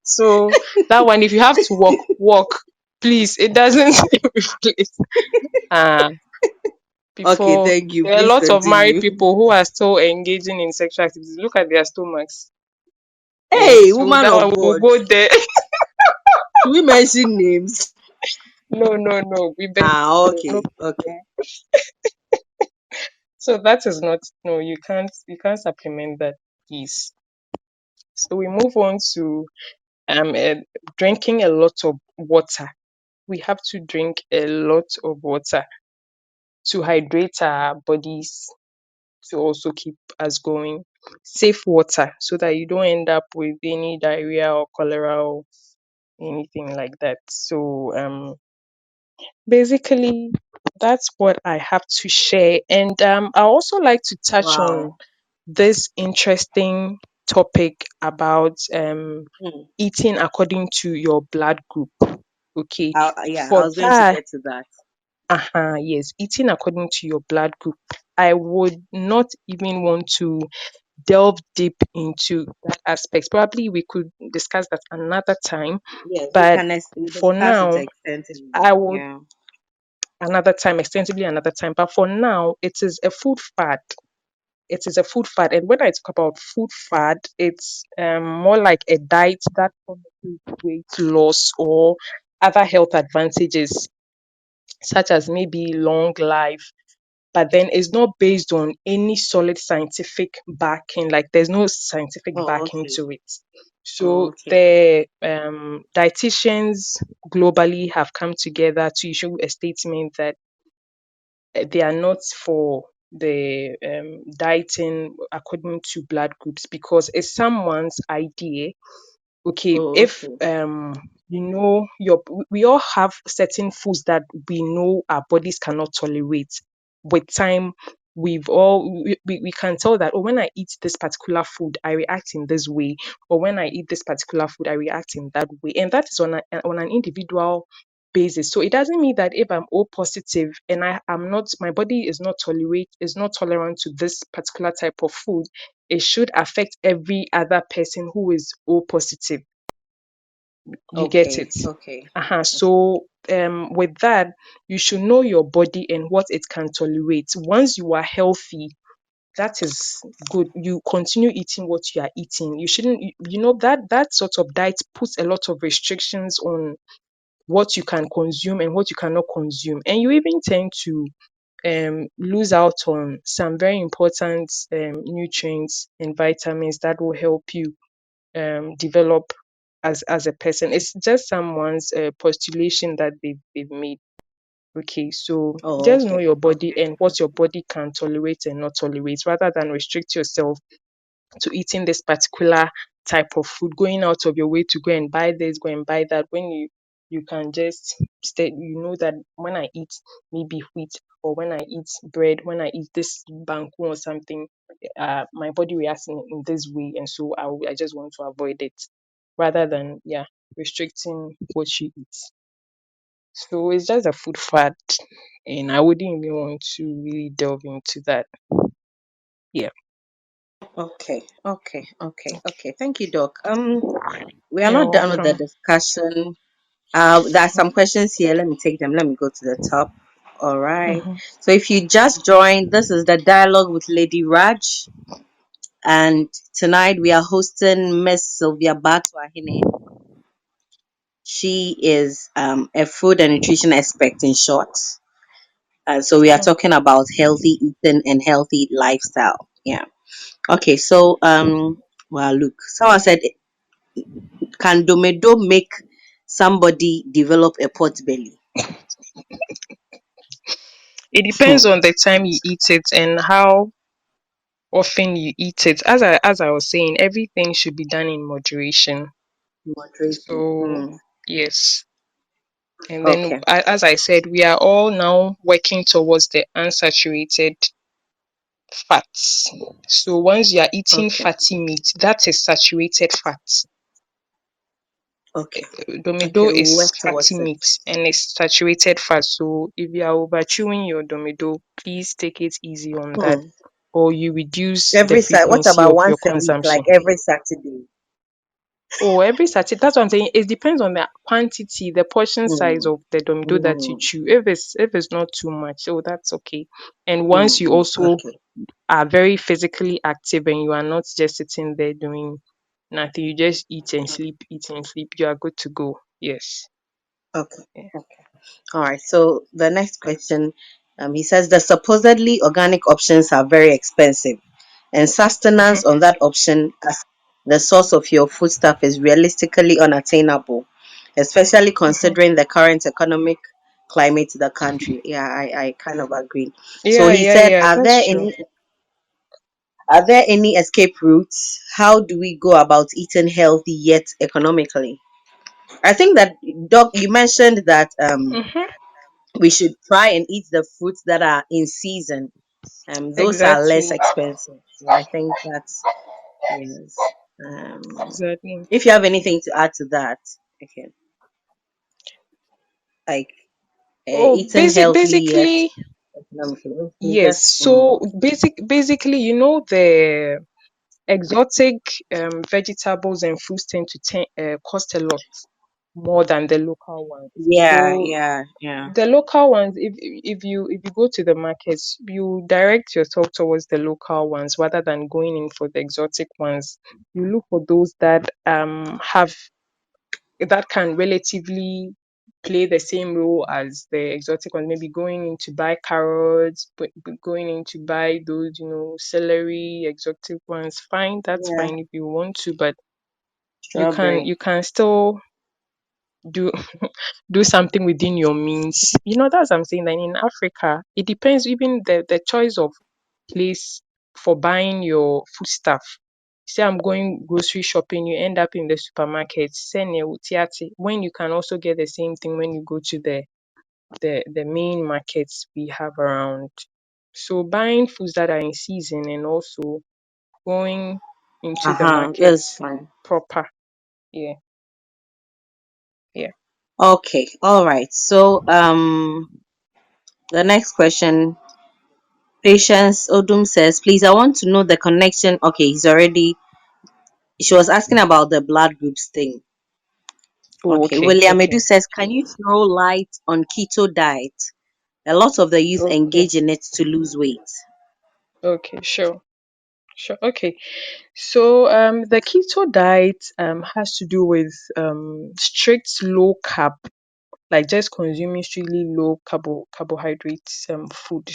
so that one, if you have to walk, walk. Please, it doesn't replace. Uh, Okay, before thank you. there are a Please lot of married continue. people who are still engaging in sexual activities. Look at their stomachs. Hey, So woman that of one will God. go there. Should we mention names? No, no, no. We beg. Ah, No, no okay, okay. problem. So that is not, no. You can't supplement that piece. So we move on to drinking a lot of water. We have to drink a lot of water to hydrate our bodies, to also keep us going. Safe water so that you don't end up with any diarrhea or cholera or anything like that. So basically that's what I have to share. And I also like to touch on Wow. this interesting topic about Hmm. eating according to your blood group. Okay. Yeah, I For was going to that, get to that. yes, eating according to your blood group. I would not even want to delve deep into that aspect. Probably we could discuss that another time. Yes, But we for discuss it now, extensively. I would Yeah. another time, extensively another time. But for now, it is a food fad. it is a food fad. And when I talk about food fad, it's more like a diet that promises weight loss or other health advantages, such as maybe long life, but then it's not based on any solid scientific backing. Like there's no scientific Oh, backing okay. to it. Oh, So okay. the dietitians globally have come together to issue a statement that they are not for the dieting according to blood groups, because it's someone's idea. Okay, Oh, if okay. you know your we all have certain foods that we know our bodies cannot tolerate. With time, we can tell that, oh, when I eat this particular food I react in this way, or when I eat this particular food I react in that way, and that is on an individual basis. So it doesn't mean that if I'm O positive and I am not, my body is not tolerant to this particular type of food, it should affect every other person who is O positive. You get Okay. it? Okay. So with that, you should know your body and what it can tolerate. Once you are healthy, that is good. You continue eating what you are eating. You shouldn't, you know, that sort of diet puts a lot of restrictions on what you can consume and what you cannot consume. And you even tend to lose out on some very important nutrients and vitamins that will help you develop as a person. It's just someone's postulation that they've made. Okay, so Oh, just know okay. your body Okay. and what your body can tolerate and not tolerate, rather than restrict yourself to eating this particular type of food, going out of your way to go and buy this, go and buy that, when you can just stay, you know that when I eat maybe wheat, or when I eat bread, when I eat this banku or something, my body reacts in this way, and so I just want to avoid it, rather than restricting what you eat. So it's just a food fad, and I wouldn't even want to really delve into that. Yeah. Okay. Okay. Okay. Okay. Thank you, Doc. We are You're not done with the welcome. discussion. There are some questions here. Let me take them. Let me go to the top. All right. Hmm. So if you just joined, this is the dialogue with Lady Raj, and tonight we are hosting Miss Sylvia Baah-Tuahene. She is a food and nutrition expert, in short. So we are talking about healthy eating and healthy lifestyle. Yeah. Okay. So well, look. Someone said, can Domedo make somebody develop a pot belly? It depends on the time you eat it and how often you eat it. As I was saying, everything should be done in moderation. Moderation. So Mm. yes, and then Okay. as I said, we are all now working towards the unsaturated fats. So once you are eating Okay. fatty meat, that is saturated fat. Okay. Okay. Domido We'll is work fatty towards it. meat and it's saturated fat. So if you are over chewing your domido, please take it easy on that, Hmm. or you reduce the Every what frequency about of your once a week, like consumption. every Saturday? Oh, every Saturday. That's what I'm saying. It depends on the quantity, the portion size Hmm. of the domido that you Hmm. chew. If it's not too much, oh, that's okay. And once you Hmm. also Okay. are very physically active and you are not just sitting there doing nothing, you just eat and sleep, you are good to go. Yes. Okay. Yeah. Okay. All right. So the next question, he says the supposedly organic options are very expensive, and Mhm. sustenance on that option as the source of your foodstuff is realistically unattainable, especially Mhm. considering the current economic climate in the country. Yeah, I kind of agree. So Yeah, he yeah, said, yeah. That's true. are there any escape routes? How do we go about eating healthy yet economically? I think that, Doc, you mentioned that Mhm. we should try and eat the fruits that are in season. Those are less Exactly. expensive. So I think that's, yes. Exactly. If you have anything to add to that, okay, like Oh, eating healthy yet basically, economically. Okay, yes. just So basically, the exotic vegetables and fruits tend to cost a lot. more than the local ones. Yeah, So yeah, yeah. the local ones, if you go to the markets, you direct yourself towards the local ones rather than going in for the exotic ones. You look for those that have that can relatively play the same role as the exotic ones. Maybe going in to buy carrots, but going in to buy those, celery, exotic ones. Fine, that's Yeah. fine if you want to, but you can Strawberry. you can still do do something within your means. That's what I'm saying. That in Africa, it depends even the choice of place for buying your foodstuff. Say I'm going grocery shopping, you end up in the supermarket, sene utiati, when you can also get the same thing when you go to the main markets we have around. So buying foods that are in season and also going into the Uh-huh. That's markets fine. proper. Yeah, yeah. Okay. All right. So the next question, Patience Odum says, please, I want to know the connection. Okay, she was asking about the blood groups thing. Oh, Okay. okay, William Edu okay, says, can you throw light on keto diet? A lot of the youth okay, engage in it to lose weight. okay, sure. Sure. Okay. So the keto diet has to do with strict low carb, like just consuming strictly low carbohydrates food,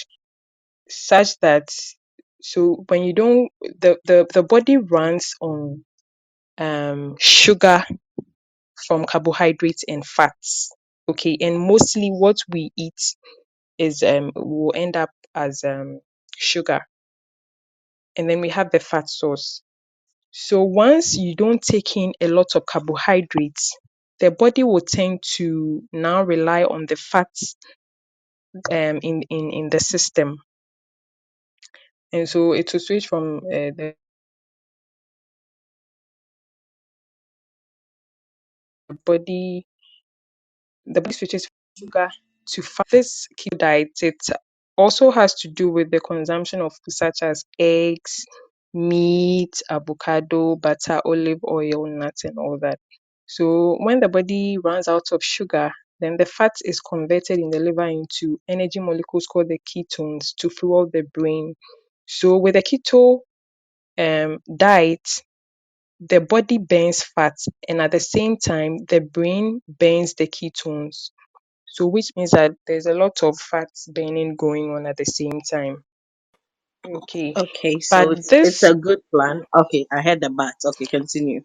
such that so when you don't the body runs on sugar from carbohydrates and fats. Okay, and mostly what we eat is will end up as sugar, and then we have the fat source. So once you don't take in a lot of carbohydrates, the body will tend to now rely on the fats in the system, and so it will switch from body the body switches from sugar to fat. This keto diet, it also has to do with the consumption of foods such as eggs, meat, avocado, butter, olive oil, nuts, and all that. So when the body runs out of sugar, then the fat is converted in the liver into energy molecules called the ketones to fuel the brain. So with the keto diet, the body burns fat, and at the same time, the brain burns the ketones. So which means that there's a lot of fat burning going on at the same time. Okay. Okay, But so it's this a good plan. Okay, I heard the bat. Okay, continue.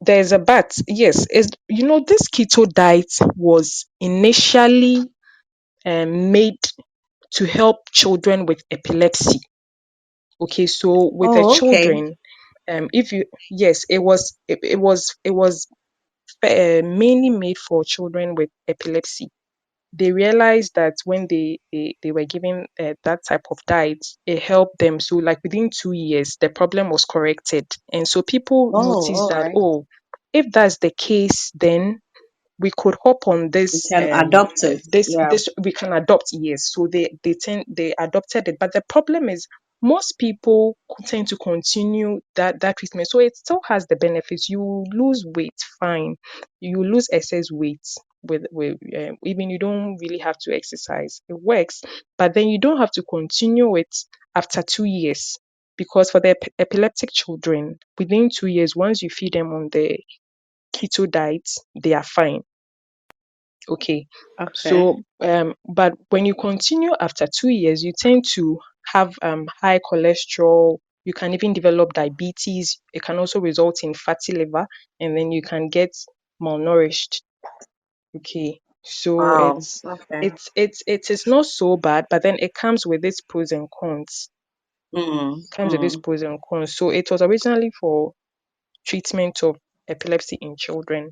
there's a but. Yes, is this keto diet was initially made to help children with epilepsy. Okay, so with the Oh, okay. children, if you yes, it was mainly made for children with epilepsy. They realized that when they were given that type of diet, it helped them. So, like within 2 years, the problem was corrected. And so people Oh, noticed all that, right. oh, if that's the case, then we could hop on We this can adopt it. Yeah. this we can adopt. Yes, so they adopted it, but the problem is most people tend to continue that treatment, so it still has the benefits. You lose weight, fine. You lose excess weight with even you don't really have to exercise, it works, but then you don't have to continue it after 2 years, because for the epileptic children, within 2 years, once you feed them on the keto diet, they are fine. Okay. Okay. So, but when you continue after 2 years, you tend to have high cholesterol. You can even develop diabetes. It can also result in fatty liver, and then you can get malnourished. Okay. So Wow. Okay. it is not so bad, but then it comes with its pros and cons. Mm, Comes with its mm. pros and cons. So it was originally for treatment of epilepsy in children,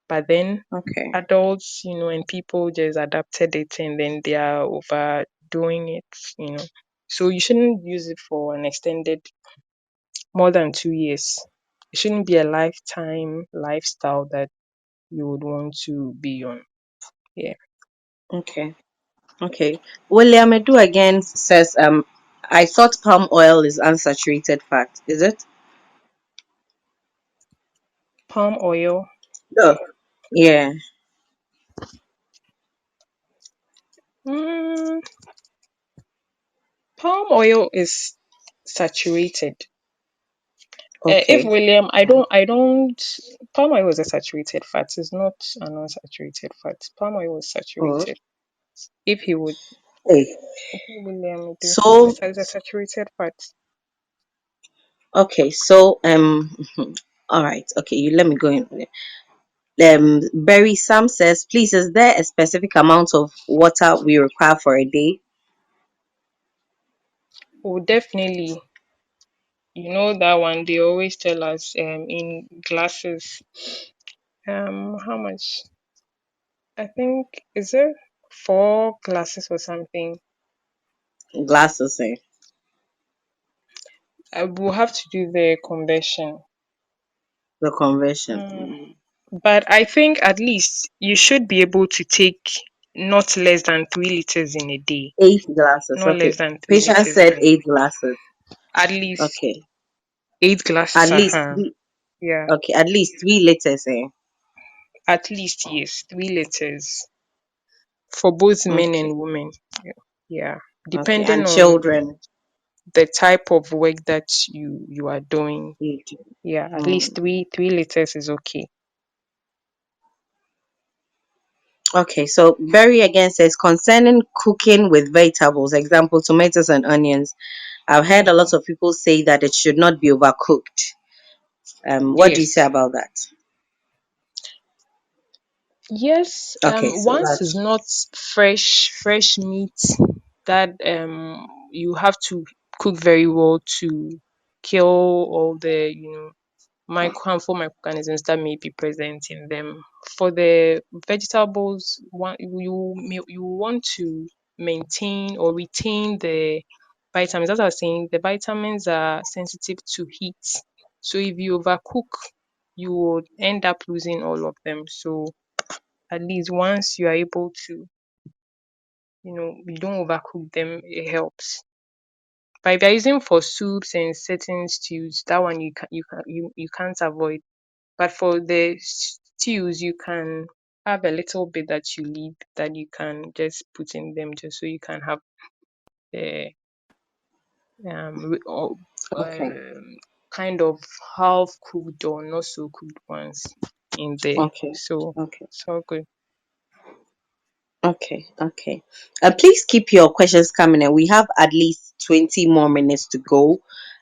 but then Okay. adults, and people just adapted it and then they are overdoing it. So you shouldn't use it for an extended more than 2 years. It shouldn't be a lifetime lifestyle that you would want to be on. Yeah. Okay. Okay. William Edu again says, I thought palm oil is unsaturated fat. Is it? Palm oil. No. Yeah. Mm, palm oil is saturated. If Okay. William, palm oil is a saturated fat. It's not an unsaturated fat. Palm oil is Oh, saturated. If he would, hey. if William do, So it's a saturated fat. okay. So all right. Okay. You let me go in. Barry Sam says, please, is there a specific amount of water we require for a day? Oh, definitely. You know that one. They always tell us in glasses. How much? I think is it 4 glasses or something. Glasses, eh? I will have to do the conversion. The conversion. Mm. But I think at least you should be able to take not less than 3 liters in a day. 8 glasses. Not Okay. less than three Patient liters in said a day. 8 glasses. At least Okay. 8 glasses. At least three. Yeah. Okay. At least 3 liters, eh? At least yes, 3 liters for both men Okay. and women. Yeah. Okay. Depending And on children. the type of work that you are doing. You do. Yeah, at least Hmm. three liters is okay. Okay, so Berry again says concerning cooking with vegetables, example tomatoes and onions. I've heard a lot Mhm. of people say that it should not be overcooked. What do you say Yes. about that? Yes. Okay, so Once it's that's not fresh meat that you have to cook very well to kill all the harmful microorganisms that may be present in them. For the vegetables, you want to maintain or retain the vitamins. As I was saying, the vitamins are sensitive to heat. So if you overcook, you would end up losing all of them. So at least once you are able to, you don't overcook them, it helps. But if you're using for soups and certain stews, that one you can't avoid. But for the stews, you can have a little bit that you leave that you can just put in them just so you can have the or, okay. kind of half cooked or not so cooked ones in there. Okay, So okay, it's all good. okay. Please keep your questions coming, and we have at least 20 more minutes to go.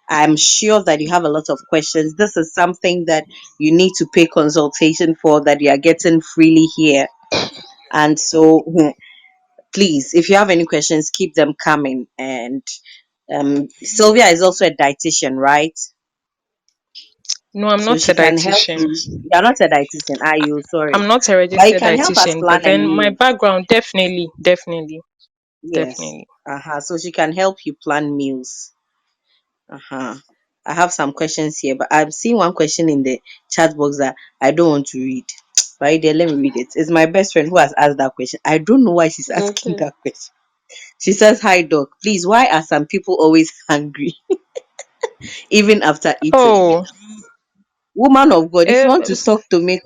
I'm sure that you have a lot of questions. This is something that you need to pay consultation for, that you are getting freely here. And so, please, if you have any questions, keep them coming. And Sylvia is also a dietitian, right? No, I'm So not a she can help dietitian. you. You're not a dietitian, are you? Sorry. I'm not a But you registered can help us dietitian, plan but a then my meal. background definitely, Yes. definitely. Uh-huh. So she can help you plan meals. Uh-huh. I have some questions here, but I'm seeing one question in the chat box that I don't want to read. Right there, let me read it. It's my best friend who has asked that question. I don't know why she's asking Okay. that question. She says, hi, Doc. Please, why are some people always hungry even after eating? Oh, Woman of God, if you want to it's, talk to me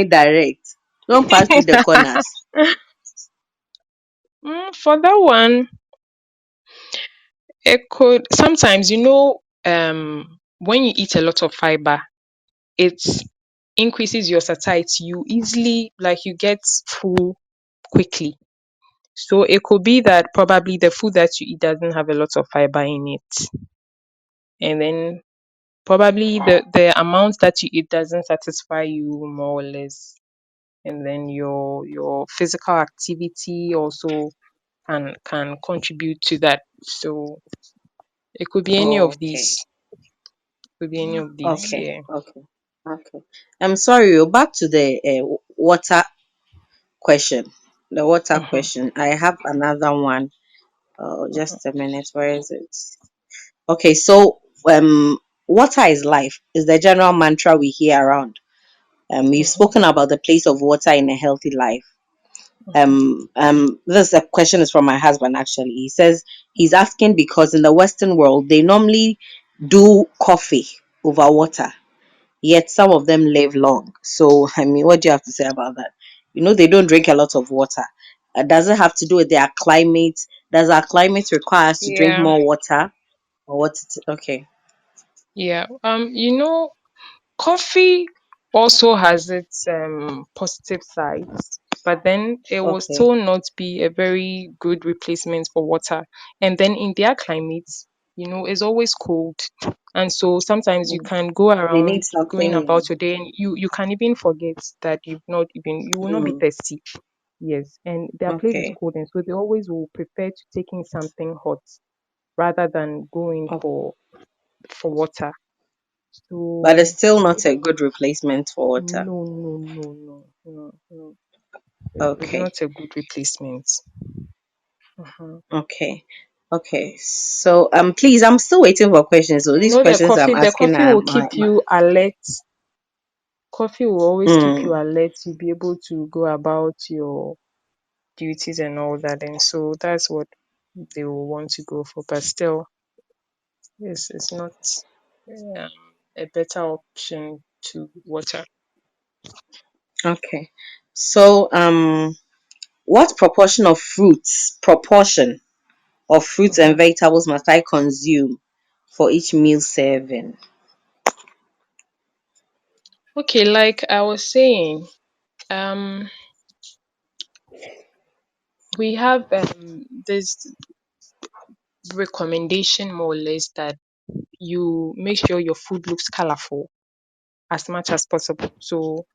direct. Don't pass through the corners. for that one, it could sometimes, when you eat a lot of fiber, it increases your satiety. You easily, like, you get full quickly. So it could be that probably the food that you eat doesn't have a lot of fiber in it. And then probably the amount that you eat doesn't satisfy you more or less. And then your physical activity also can contribute to that. So it could be any of Okay. these. Could be any of these, Okay. yeah. Okay. Okay. I'm sorry. Back to the water question. The water Mhm, question. I have another one. Oh, mhm, just a minute. Where is it? Okay. So, water is life is the general mantra we hear around. You've mhm, spoken about the place of water in a healthy life. mhm, This question is from my husband actually. He says he's asking because in the Western world they normally do coffee over water. yet some of them live long. So, I mean, what do you have to say about that? They don't drink a lot of water. Does it have to do with their climate? Does our climate require us to drink Yeah, more water? Or what? Okay, yeah. Coffee also has its positive sides, but then it will okay, still not be a very good replacement for water. And then in their climates, it's always cold. And so sometimes you mm, can go they need around going something. about your day and you can even forget that you will not be Mm, thirsty. Yes. And their place is okay, cold, and so they always will prefer to take in something hot rather than going oh, for water. but it's So still not a good replacement for water. no, no, no, no, no, no. It's Okay, not a good replacement. Mhm. okay, okay. So, please, I'm still waiting for questions. So these The questions I'm coffee, the asking coffee are will keep you alert. Coffee will always keep you mm, alert. You'll be able to go about your duties and all that. And so that's what they will want to go for. But still, it's not um, a better option to water. okay. So, what proportion of fruits and Mhm. vegetables must I consume for each meal serving? Okay, like I was saying, um, we have this recommendation more or less that you make sure your food looks colorful as much as possible. So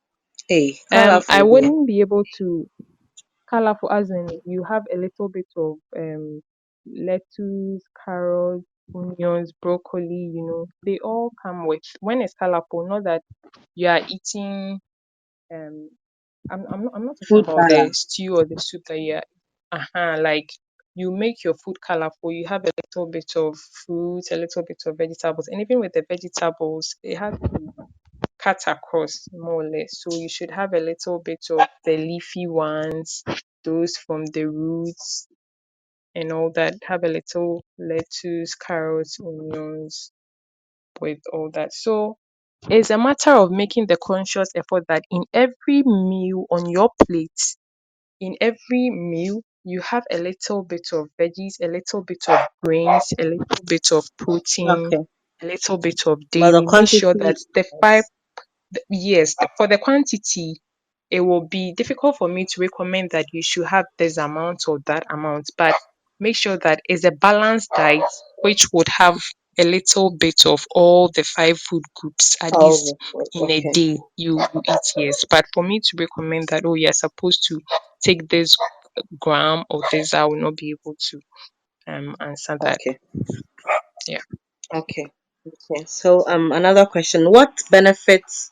Hey, I colorful there. wouldn't be able to colorful as in you have a little bit of lettuce, carrots, onions, broccoli, they all come with when it's colorful, not that you are eating um I'm not talking Food about color. the stew or the soup that you are like you make your food colorful, you have a little bit of fruit, a little bit of vegetables, and even with the vegetables, it has to cut across more or less. So you should have a little bit of the leafy ones, those from the roots and all that. Have a little lettuce, carrots, onions with all that. So it's a matter of making the conscious effort that in every meal on your plate, in every meal, you have a little bit of veggies, a little bit of grains, a little bit of protein, Okay. a little bit of But the dairy. Make sure that quantity the five is yes, for the quantity, it will be difficult for me to recommend that you should have this amount or that amount, but make sure that it's a balanced diet which would have a little bit of all the five food groups at all least the food. in a Okay. day you eat. Yes, but for me to recommend that, oh, you're supposed to take this gram or this, I will not be able to answer that. Okay. Yeah. Okay. Okay. So another question. What benefits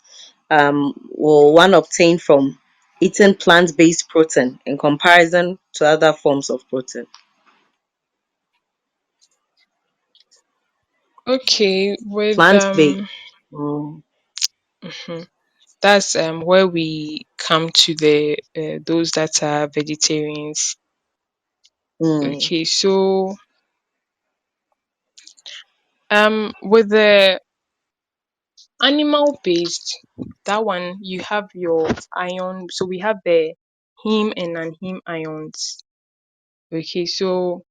will one obtain from eating plant-based protein in comparison to other forms of protein? Okay, with Plant-based. Mm, mhm. That's where we come to the those that are vegetarians. mm, Okay, so with the animal based, that one you have your iron. So we have the heme and non-heme ions. Okay, so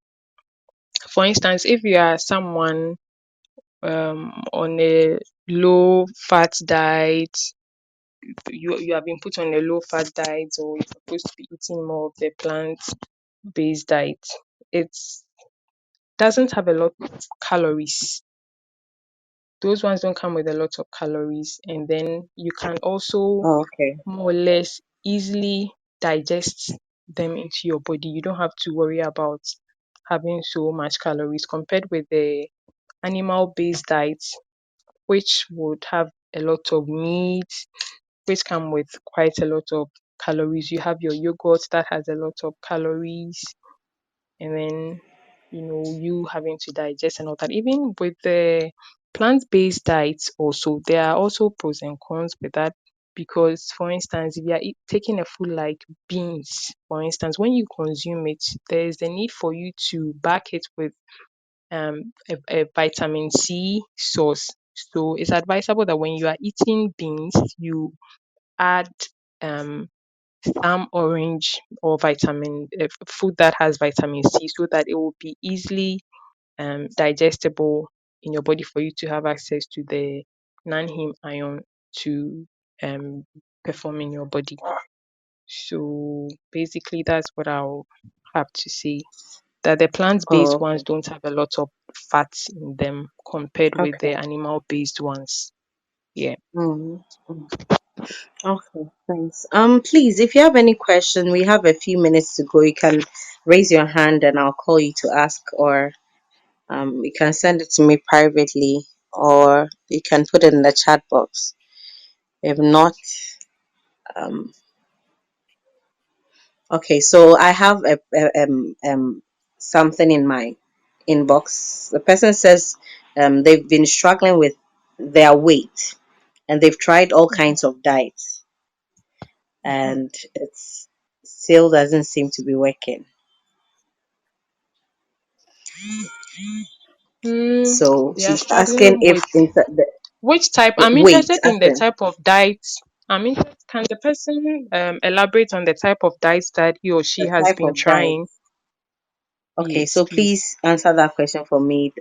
for instance, if you are someone on a low fat diet, you have been put on a low fat diet, or you're supposed to be eating more of the plant based diet. It doesn't have a lot of calories. Those ones don't come with a lot of calories, and then you can also okay. more or less easily digest them into your body. You don't have to worry about having so much calories compared with the animal based diet, which would have a lot of meat, which come with quite a lot of calories. You have your yogurt that has a lot of calories, and then you having to digest and all that. Even with the plant-based diets, also there are also pros and cons with that. Because, for instance, if you are taking a food like beans, for instance, when you consume it, there is a need for you to back it with a vitamin C source. So it's advisable that when you are eating beans, you add um, some orange or food that has vitamin C, so that it will be easily digestible in your body for you to have access to the non-heme iron to um, perform in your body. So basically, that's what I'll have to say. That the plant-based Oh, ones don't have a lot of fats in them compared with the okay. animal-based ones. Yeah. Mm. Okay, thanks. Please, if you have any question, we have a few minutes to go. You can raise your hand and I'll call you to ask, or you can send it to me privately, or you can put it in the chat box. If not, um, okay. So I have something in my inbox. The person says they've been struggling with their weight and they've tried all Mhm, kinds of diets mhm. and it's still doesn't seem to be working. So They are she's asking struggling if with the which type. I'm weight, interested as in the in type of diet. Can the person elaborate on the type of diets that he or she the has type been of diet. trying? Okay, Yes, so please. please answer that question for me.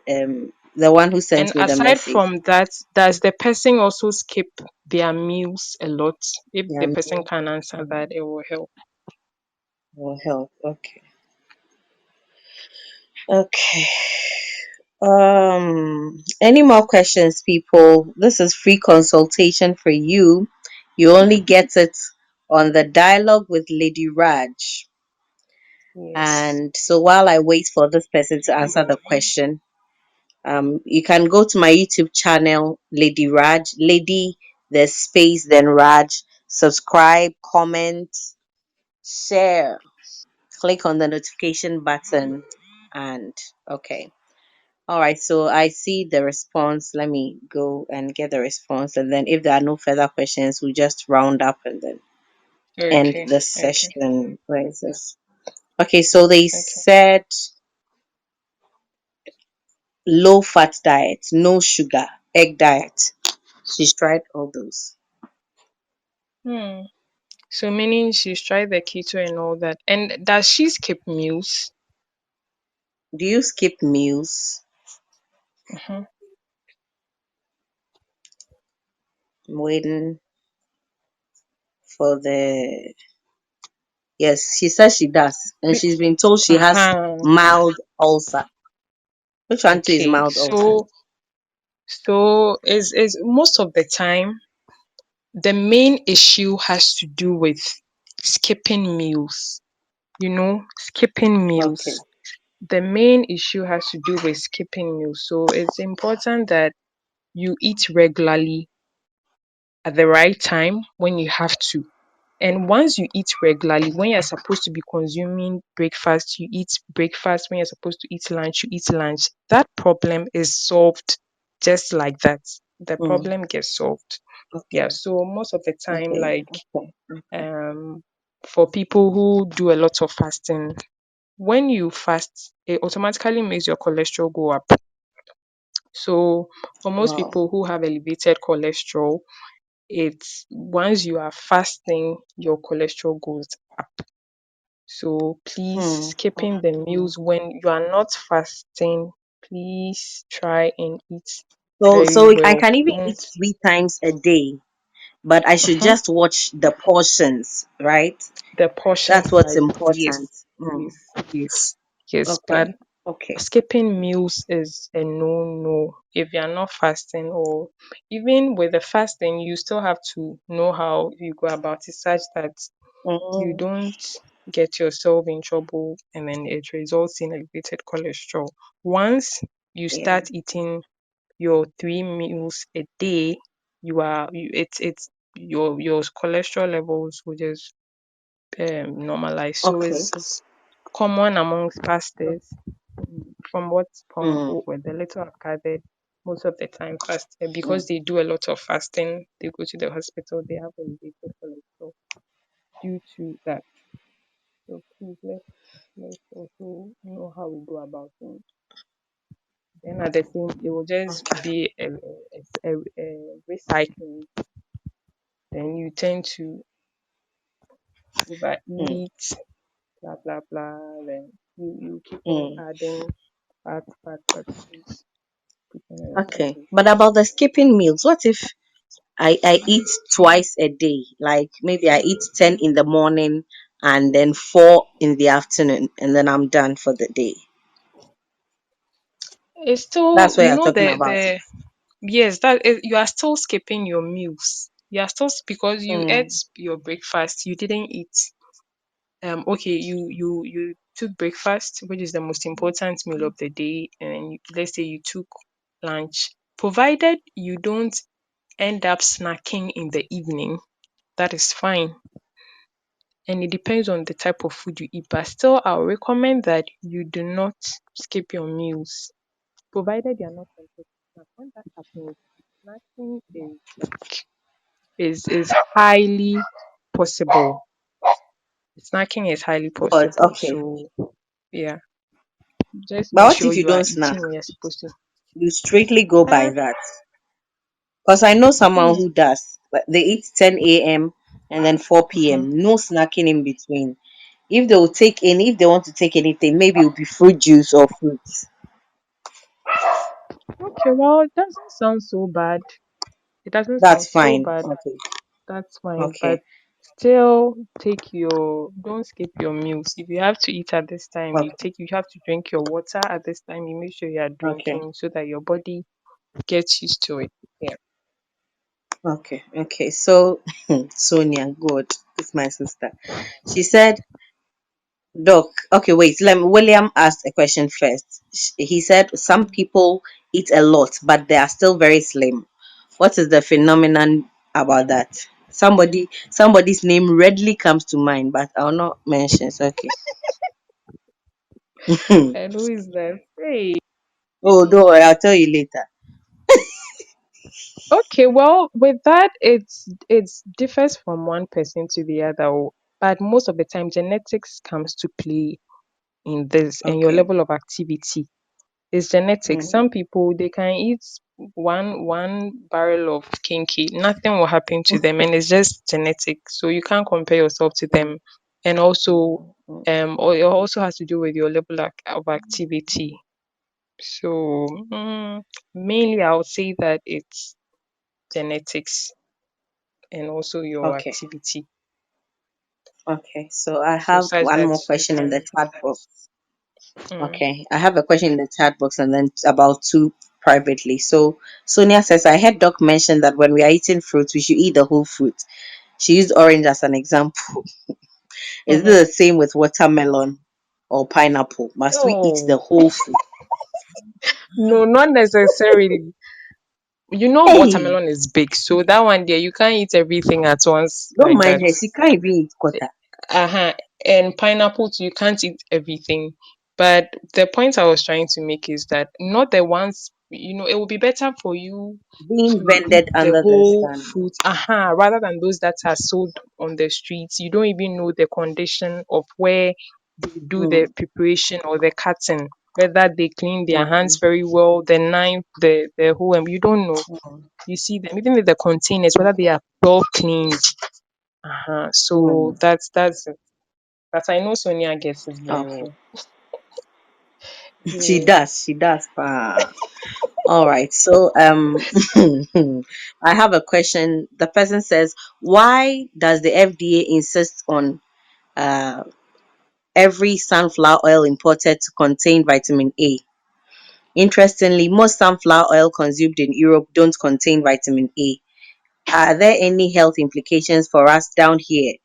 The one who And sent me the aside message. from that, does the person also skip their meals a lot? If Yeah, the person can answer that, it will help. will help. Okay. Okay. Any more questions, people? This is free consultation for you. You only get it on the dialogue with Lady Raj. Yes. And so while I wait for this person to answer the question, you can go to my YouTube channel, Lady Raj, Lady, the space, then Raj. Subscribe, comment, share, click on the notification button, and okay. All right, so I see the response. Let me go and get the response, and then if there are no further questions, we'll just round up and then end Okay. the Okay. session. Where is this? Okay, so they Okay. said low fat diet, no sugar, egg diet. She's tried all those. Hmm. So meaning she's tried the keto and all that. And does she skip meals? Do you skip meals? Mhm. I'm waiting for the. Yes, she says she does, and Be- she's been told she has Uh-huh. mild ulcer. Which one too is Okay. mild ulcer? So is most of the time the main issue has to do with skipping meals. Skipping Okay. meals. The main issue has to do with skipping meals. So it's important that you eat regularly at the right time when you have to. And once you eat regularly, when you're supposed to be consuming breakfast, you eat breakfast. When you're supposed to eat lunch, you eat lunch. That problem is solved just like that. The Mm, problem gets solved. Yeah. okay. So most of the time, Okay. like Okay. Okay. um, for people who do a lot of fasting, when you fast, it automatically makes your cholesterol go up. So for most Wow. people who have elevated cholesterol, it's once you are fasting, your cholesterol goes up. So please, Hmm. skipping the meals when you are not fasting, please try and eat very So I well. can even eat Don't. 3 times a day, but I should Mhm. just watch the portions, right? The portion That's what's size, important. yes, Mm. yes, yes, yes. But Okay. Okay. skipping meals is a no-no if you're not fasting, or even with the fasting, you still have to know how you go about it such that you Mm. don't get yourself in trouble and then it results in elevated cholesterol. Once you Yeah. start eating your 3 meals a day, it's your cholesterol levels will just normalize. So Okay. it's common amongst pastors, from what Mm. with the little I've gathered, most of the time Mm. because they do a lot of fasting, they go to the hospital, they have elevated cholesterol due to that. So please let's also know how we go about things. Then at the same, it will just be a recycling. Then you tend to Mm, overeat, blah blah blah. Then you keep on mm. adding fat foods, putting on Okay. fatty But foods. about the skipping meals, what if I eat twice a day? Like maybe I eat 10 in the morning and then 4 in the afternoon, and then I'm done for the day. It's still, That's what you're talking about. the yes, you are still skipping your meals. You are still because you ate Mm, your breakfast, you didn't eat. Okay, you took breakfast, which is the most important meal of the day, and let's say you took lunch. Provided you don't end up snacking in the evening, that is fine. And it depends on the type of food you eat. But still, I'll recommend that you do not skip your meals, provided you're not tempted to snack. When that happens, snacking is highly possible. Snacking is highly but possible. okay. So yeah, just But make what sure if you you are don't snack? eating when you're supposed to. You strictly go by Uh, that. Because I know someone hmm, who does. Like they eat 10 a.m. and then 4 mhm. p.m. No snacking in between. If they want to take anything, maybe it'll be fruit juice or fruits. Okay, well, it doesn't sound so bad. It doesn't sound That's so fine. bad. Okay. That's fine. But Okay. still, don't skip your meals. If you have to eat at this time, Okay. you have to drink your water at this time. You make sure you are Okay. drinking so that your body gets used to it. Yeah. Okay. Okay. So Sonia, good. It's my sister. She said, Doc, okay, wait. William asked a question first. He said some Mm. people eat a lot, but they are still very slim. What is the phenomenon about that? Somebody's name readily comes to mind, but I'll not mention. It's okay. And who is that? Hey. Oh, don't worry. I'll tell you later. Okay, well, with that, it's differs from one person to the other, but most of the time, genetics comes to play in this, and your Okay. level of activity is genetics. Mm, Some people they can eat one barrel of kinky, nothing will happen to them, and it's just genetic. So you can't compare yourself to mm, them, and also, mm. or it also has to do with your level of activity. So mainly, I would say that it's genetics and also your Okay. activity. Okay. So I So have such one that more you question in the can. chat box. Mm, Okay, I have a question in the chat box and then about two privately. So Sonia says, I heard Doc mention that when we are eating fruits, we should eat the whole fruit. She used orange as an example. Is it mhm. the same with watermelon or pineapple? Must we eat the Oh whole fruit? no, not necessarily. You know, Hey, watermelon is big, so that one there you can't eat everything at once don't like mind that. her. She can't even eat quarter. Uh-huh. And pineapple too, you can't eat everything. But the point I was trying to make is that not the ones, it would be better for you Being to eat vended the under the whole sun. fruit, rather than those that are sold on the streets. You don't even know the condition of where they do the Mm, preparation or the cutting, whether they clean their hands okay. very well, the knife, the whole, and you don't know. Mm, You see them, even with the containers, whether they okay. are well cleaned. So Mm, that's it. But I know Sonia gets it very okay. well. She Yeah. does. She does. All right. So I have a question. The person says, why does the FDA insist on uh every sunflower oil imported to contain vitamin A? Interestingly, most sunflower oil consumed in Europe don't contain vitamin A. Are there any health implications for us down here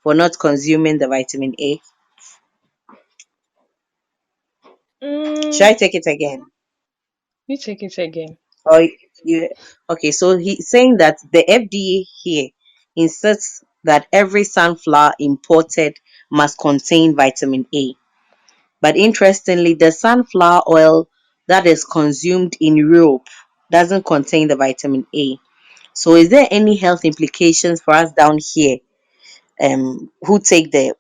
for not consuming the vitamin A? Should Mm, I take it again? you take it again. Or you okay, so he's saying that the FDA here insists that every sunflower imported must contain vitamin A. But interestingly, the sunflower oil that is consumed in Europe doesn't contain the vitamin A. So is there any health implications for us down here who take the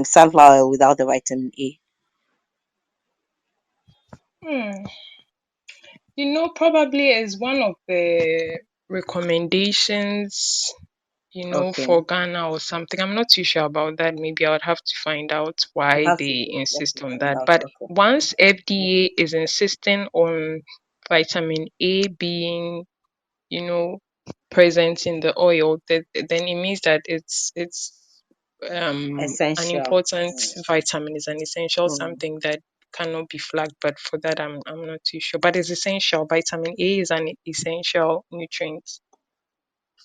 sunflower oil without the vitamin A? Hmm. Probably as one of the recommendations, Okay. for Ghana or something. I'm not too sure about that. Maybe I would have to find out You why have to they let insist me on find that. out. But Okay. once FDA is insisting on vitamin A being, you know, present in the oil, then it means that it's an Essential. important vitamin, is an essential Mm. something that cannot be flagged. But for that, I'm not too sure. But it's essential. Vitamin A is an essential nutrient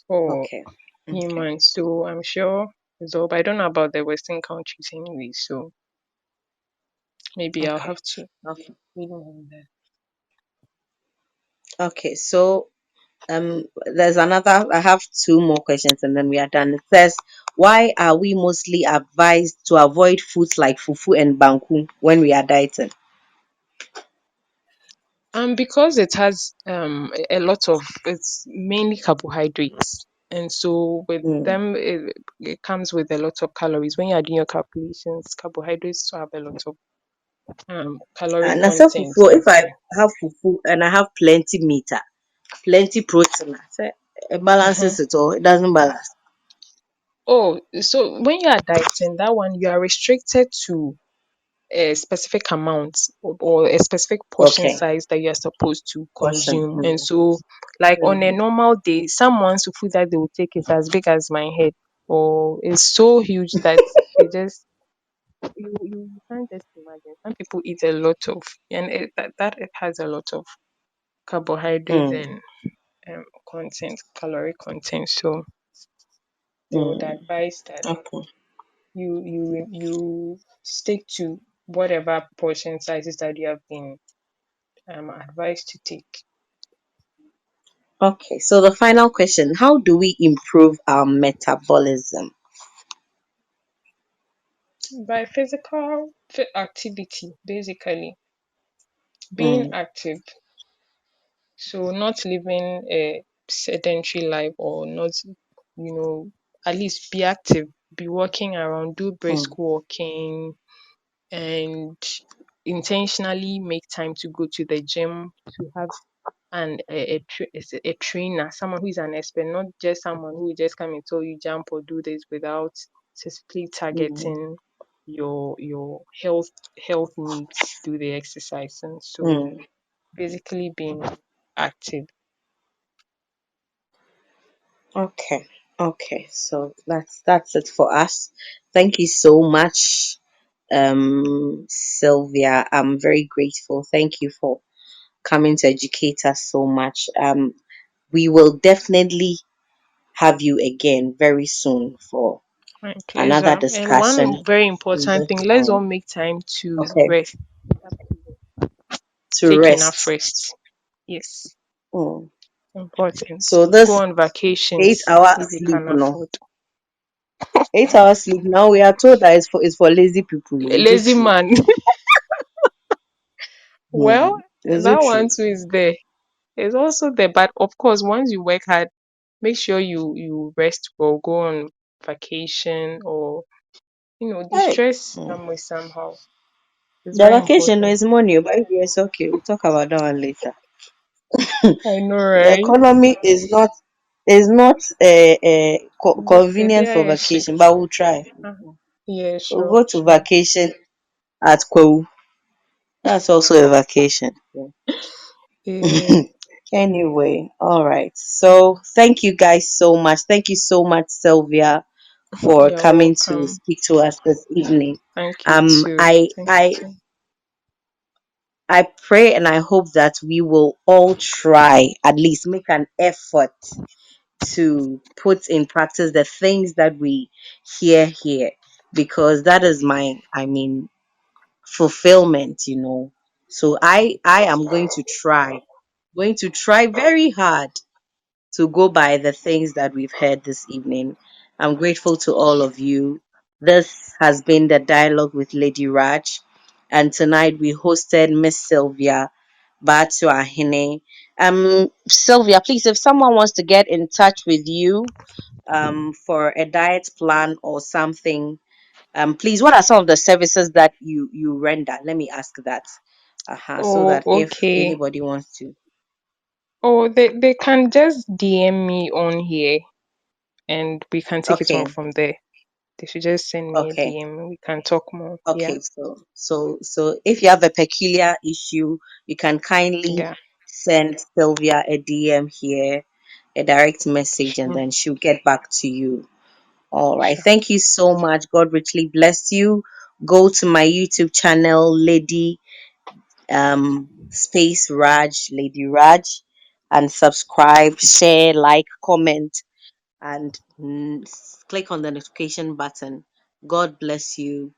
for Okay. Okay. humans. So I'm sure it's all, but I don't know about the Western countries anyway. So maybe I'll Okay. have to Okay. read more on that. Okay. So there's another. I have two more questions and then we are done. It says, why are we mostly advised to avoid foods like fufu and banku when we are dieting? Because it has a lot of, it's mainly carbohydrates, and so with Mm. them it comes with a lot of calories. When you are doing your calculations, carbohydrates have a lot of calorie And as a content. fufu, And if I so have fufu and I have plenty meat, plenty protein, I say it uh balances it all. It doesn't balance. oh, so when you are dieting, that one you are restricted to a specific amount or a specific portion Okay. size that you're supposed to Portion. consume. And Mm. so, like on a Mm. normal day, someone's food that they will take is as big as my head, or it's so huge that they just you can't just imagine. Some people eat a lot of, and that it has a lot of carbohydrates Mm. and calorie content. So they would Mm. advise that Okay. you stick to whatever portion sizes that you have been advised to take. Okay. So the final question: how do we improve our metabolism? By physical activity, basically being Mm. active, so not living a sedentary life, or not, at least be active, be walking around, do Mm. brisk walking, and intentionally make time to go to the gym, to have and a trainer, someone who is an expert, not just someone who will just come and tell you jump or do this without specifically Mm. targeting your health needs through the exercise. And so Mm. basically being active. Okay. Okay. So that's it for us. Thank you so much, Sylvia. I'm very grateful. Thank you for coming to educate us so much. We will definitely have you again very soon for My another pleasure. And discussion one very in important this thing, let's all line. make time to Okay. rest. To Take enough rest. rest. Yes. Mm. Important. So Go this on eight vacations hour if you sleep, can no. afford. 8 hour sleep. Now we are told that it's for lazy people. No. Is it Lazy true? man. Well, Is that it one true? too is there. It's also there, but of course, once you work hard, make sure you rest well, go on vacation, or Hey. distress Mm. some way somehow. It's The very vacation no, important. is money, but it's okay. We'll talk about that one later. I know, The right? economy is not convenient for Yesterday, I see. vacation, but we'll try. Yeah, We'll sure, go to sure. vacation at Kwewu. That's also a vacation. Yeah, Anyway, all right. So thank you guys so much. Thank you so much, Sylvia, for you're coming to welcome. speak to us this evening. Thank you Um, too. I Thank you I too. I pray and I hope that we will all try, at least make an effort to put in practice the things that we hear here, because that is my, I mean, fulfillment. So I am going to try very hard to go by the things that we've heard this evening. I'm grateful to all of you. This has been the dialogue with Lady Raj, and tonight we hosted Miss Sylvia Baah-Tuahene. Sylvia, please, if someone wants to get in touch with you, for a diet plan or something, please, what are some of the services that you render? Let me ask that, so Oh, that if okay. anybody wants to. Or they can just DM me on here and we can take it on Okay. from there. They should just send me a Okay. DM. We can talk more. Yeah. Okay. So if you have a peculiar issue, you can kindly Yeah. send Sylvia a DM here, a direct message, and Sure. then she'll get back to you. All right. Sure. Thank you so much. God richly bless you. Go to my YouTube channel, Lady Space Raj, Lady Raj, and subscribe, share, like, comment, and click on the notification button. God bless you.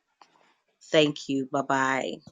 Thank you. Bye bye.